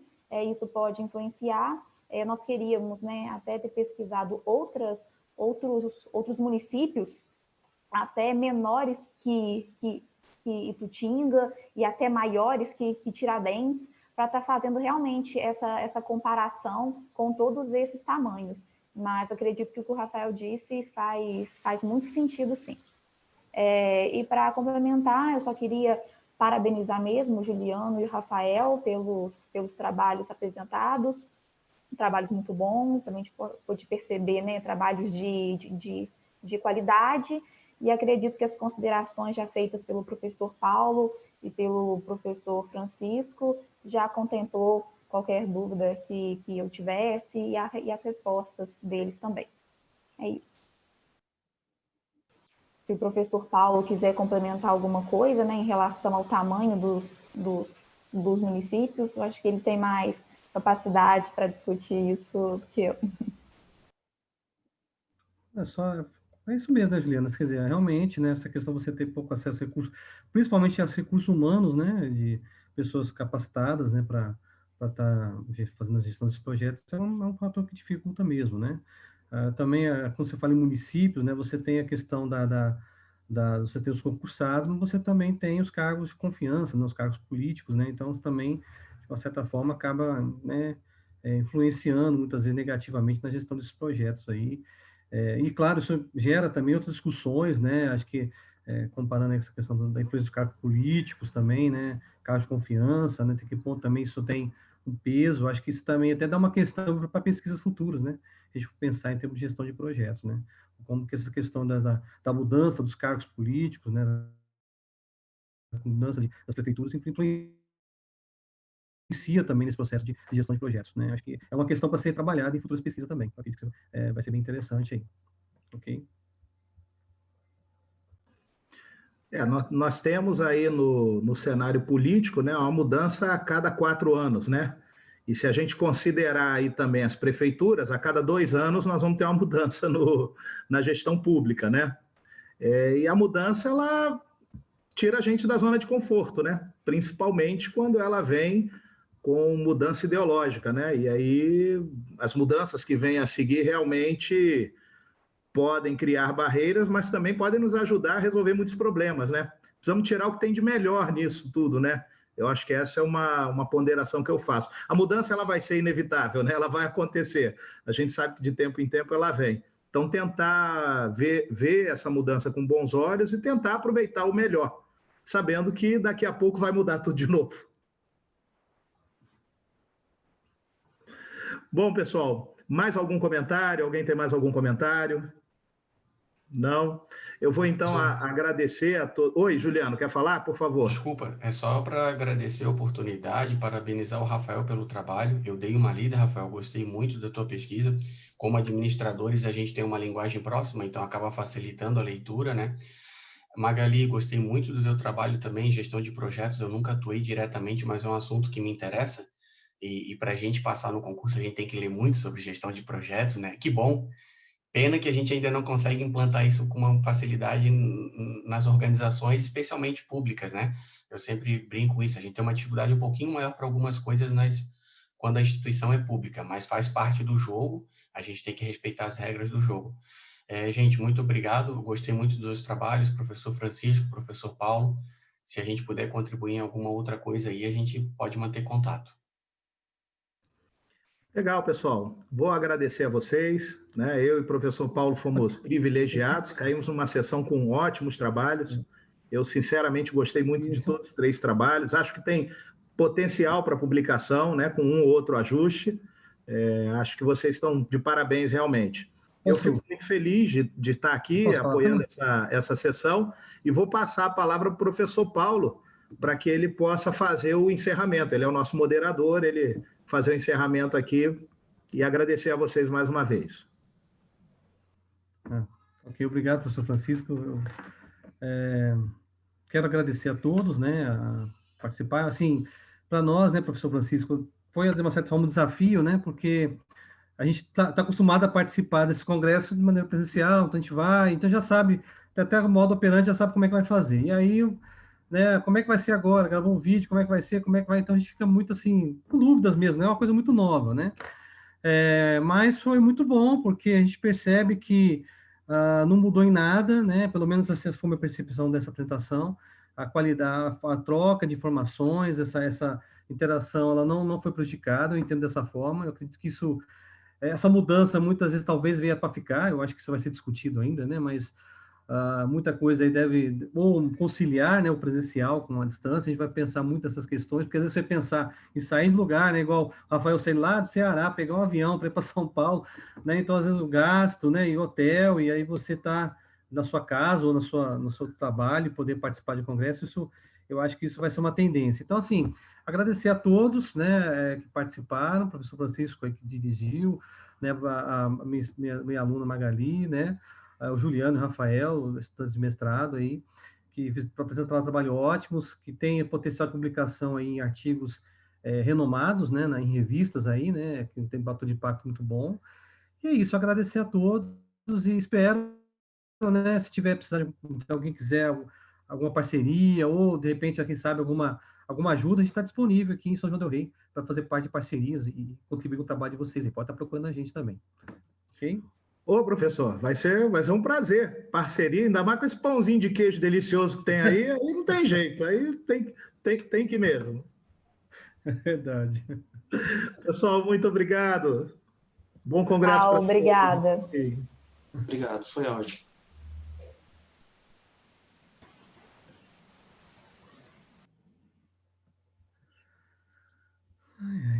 isso pode influenciar. Nós queríamos, né, até ter pesquisado outros municípios, até menores que Itutinga e até maiores que Tiradentes, para estar fazendo realmente essa comparação com todos esses tamanhos. Mas acredito que o que o Rafael disse faz muito sentido, sim. E para complementar, eu só queria parabenizar mesmo o Juliano e o Rafael pelos trabalhos apresentados, trabalhos muito bons, a gente pôde perceber, né, trabalhos de qualidade, e acredito que as considerações já feitas pelo professor Paulo e pelo professor Francisco já contemplou qualquer dúvida que eu tivesse e as respostas deles também. É isso. Se o professor Paulo quiser complementar alguma coisa, né, em relação ao tamanho dos municípios, eu acho que ele tem mais capacidade para discutir isso do que eu. É isso mesmo, né, Juliana? Quer dizer, realmente, né, essa questão de você ter pouco acesso a recursos, principalmente aos recursos humanos, né, de pessoas capacitadas, né, para estar fazendo a gestão desses projetos, é um fator que dificulta mesmo, né? Também, quando você fala em municípios, né, você tem a questão você tem os concursados, mas você também tem os cargos de confiança, né, os cargos políticos, né? Então, também, de uma certa forma, acaba, né, influenciando muitas vezes negativamente na gestão desses projetos aí. E, claro, isso gera também outras discussões, né? Acho que, comparando essa questão da influência dos cargos políticos também, né? Cargos de confiança, né? Até que ponto também isso tem um peso. Acho que isso também até dá uma questão para pesquisas futuras, né? A gente pensar em termos de gestão de projetos, né? Como que essa questão da mudança dos cargos políticos, né? Da mudança das prefeituras influencia também nesse processo de gestão de projetos, né? Acho que é uma questão para ser trabalhada em futuras pesquisas também. Acredito que vai ser bem interessante aí. Ok? Nós temos aí no cenário político, né, uma mudança a cada 4 anos, né? E se a gente considerar aí também as prefeituras, a cada 2 anos nós vamos ter uma mudança na gestão pública, né? E a mudança, ela tira a gente da zona de conforto, né? Principalmente quando ela vem com mudança ideológica, né? E aí as mudanças que vêm a seguir realmente podem criar barreiras, mas também podem nos ajudar a resolver muitos problemas, né? Precisamos tirar o que tem de melhor nisso tudo, né? Eu acho que essa é uma ponderação que eu faço. A mudança ela vai ser inevitável, né? Ela vai acontecer. A gente sabe que de tempo em tempo ela vem. Então, tentar ver essa mudança com bons olhos e tentar aproveitar o melhor, sabendo que daqui a pouco vai mudar tudo de novo. Bom, pessoal, mais algum comentário? Alguém tem mais algum comentário? Não? Eu vou, então, agradecer a todos. Oi, Juliano, quer falar? Por favor. Desculpa, é só para agradecer a oportunidade, parabenizar o Rafael pelo trabalho. Eu dei uma lida, Rafael, gostei muito da tua pesquisa. Como administradores, a gente tem uma linguagem próxima, então acaba facilitando a leitura, né? Magali, gostei muito do teu trabalho também, gestão de projetos. Eu nunca atuei diretamente, mas é um assunto que me interessa. E para a gente passar no concurso, a gente tem que ler muito sobre gestão de projetos, né? Que bom! Pena que a gente ainda não consegue implantar isso com uma facilidade nas organizações, especialmente públicas, né? Eu sempre brinco isso, a gente tem uma dificuldade um pouquinho maior para algumas coisas quando a instituição é pública, mas faz parte do jogo, a gente tem que respeitar as regras do jogo. Gente, muito obrigado, eu gostei muito dos trabalhos, professor Francisco, professor Paulo. Se a gente puder contribuir em alguma outra coisa aí, a gente pode manter contato. Legal, pessoal. Vou agradecer a vocês, né? Eu e o professor Paulo fomos privilegiados, caímos numa sessão com ótimos trabalhos. Eu, sinceramente, gostei muito de todos os 3 trabalhos. Acho que tem potencial para publicação, né? Com um ou outro ajuste. Acho que vocês estão de parabéns, realmente. Eu fico muito feliz de estar aqui apoiando essa sessão e vou passar a palavra para o professor Paulo para que ele possa fazer o encerramento. Ele é o nosso moderador, ele fazer o encerramento aqui e agradecer a vocês mais uma vez. Ok, obrigado, professor Francisco. Eu quero agradecer a todos, né, a participar. Assim, para nós, né, professor Francisco, foi, de uma certa forma, um desafio, né, porque a gente está acostumado a participar desse congresso de maneira presencial, então a gente vai, então já sabe, até o modo operante já sabe como é que vai fazer. E aí, né, como é que vai ser agora? Gravou um vídeo, como é que vai ser? Como é que vai? Então a gente fica muito assim, com dúvidas mesmo, né? É uma coisa muito nova, né? Mas foi muito bom, porque a gente percebe que não mudou em nada, né? Pelo menos essa foi a minha percepção dessa apresentação. A qualidade, a troca de informações, essa interação, ela não foi prejudicada, eu entendo dessa forma. Eu acredito que essa mudança muitas vezes talvez venha para ficar, eu acho que isso vai ser discutido ainda, né? Mas muita coisa aí deve ou conciliar, né, o presencial com a distância. A gente vai pensar muito nessas questões, porque às vezes você pensar em sair do lugar, né, igual o Rafael sair lá do Ceará, pegar um avião para ir para São Paulo, né? Então às vezes o gasto, né, e hotel, e aí você está na sua casa ou no seu trabalho, poder participar de congresso, isso eu acho que isso vai ser uma tendência. Então, assim, agradecer a todos, né, que participaram, o professor Francisco aí, que dirigiu, né, a minha aluna Magali, né, o Juliano e o Rafael, estudantes de mestrado aí, que apresentaram trabalhos ótimos, que tem potencial de publicação aí em artigos renomados, né, em revistas aí, né, que tem fator de impacto muito bom. E é isso, agradecer a todos e espero, né, se tiver precisando, se alguém quiser alguma parceria ou, de repente, quem sabe, alguma ajuda, a gente está disponível aqui em São João del Rei para fazer parte de parcerias e contribuir com o trabalho de vocês. E pode estar procurando a gente também. Ok? Ô, professor, vai ser um prazer. Parceria, ainda mais com esse pãozinho de queijo delicioso que tem aí não tem jeito, aí tem que mesmo. É verdade. Pessoal, muito obrigado. Bom congresso para todos. Obrigada. Obrigado, foi ótimo. Ai, ai.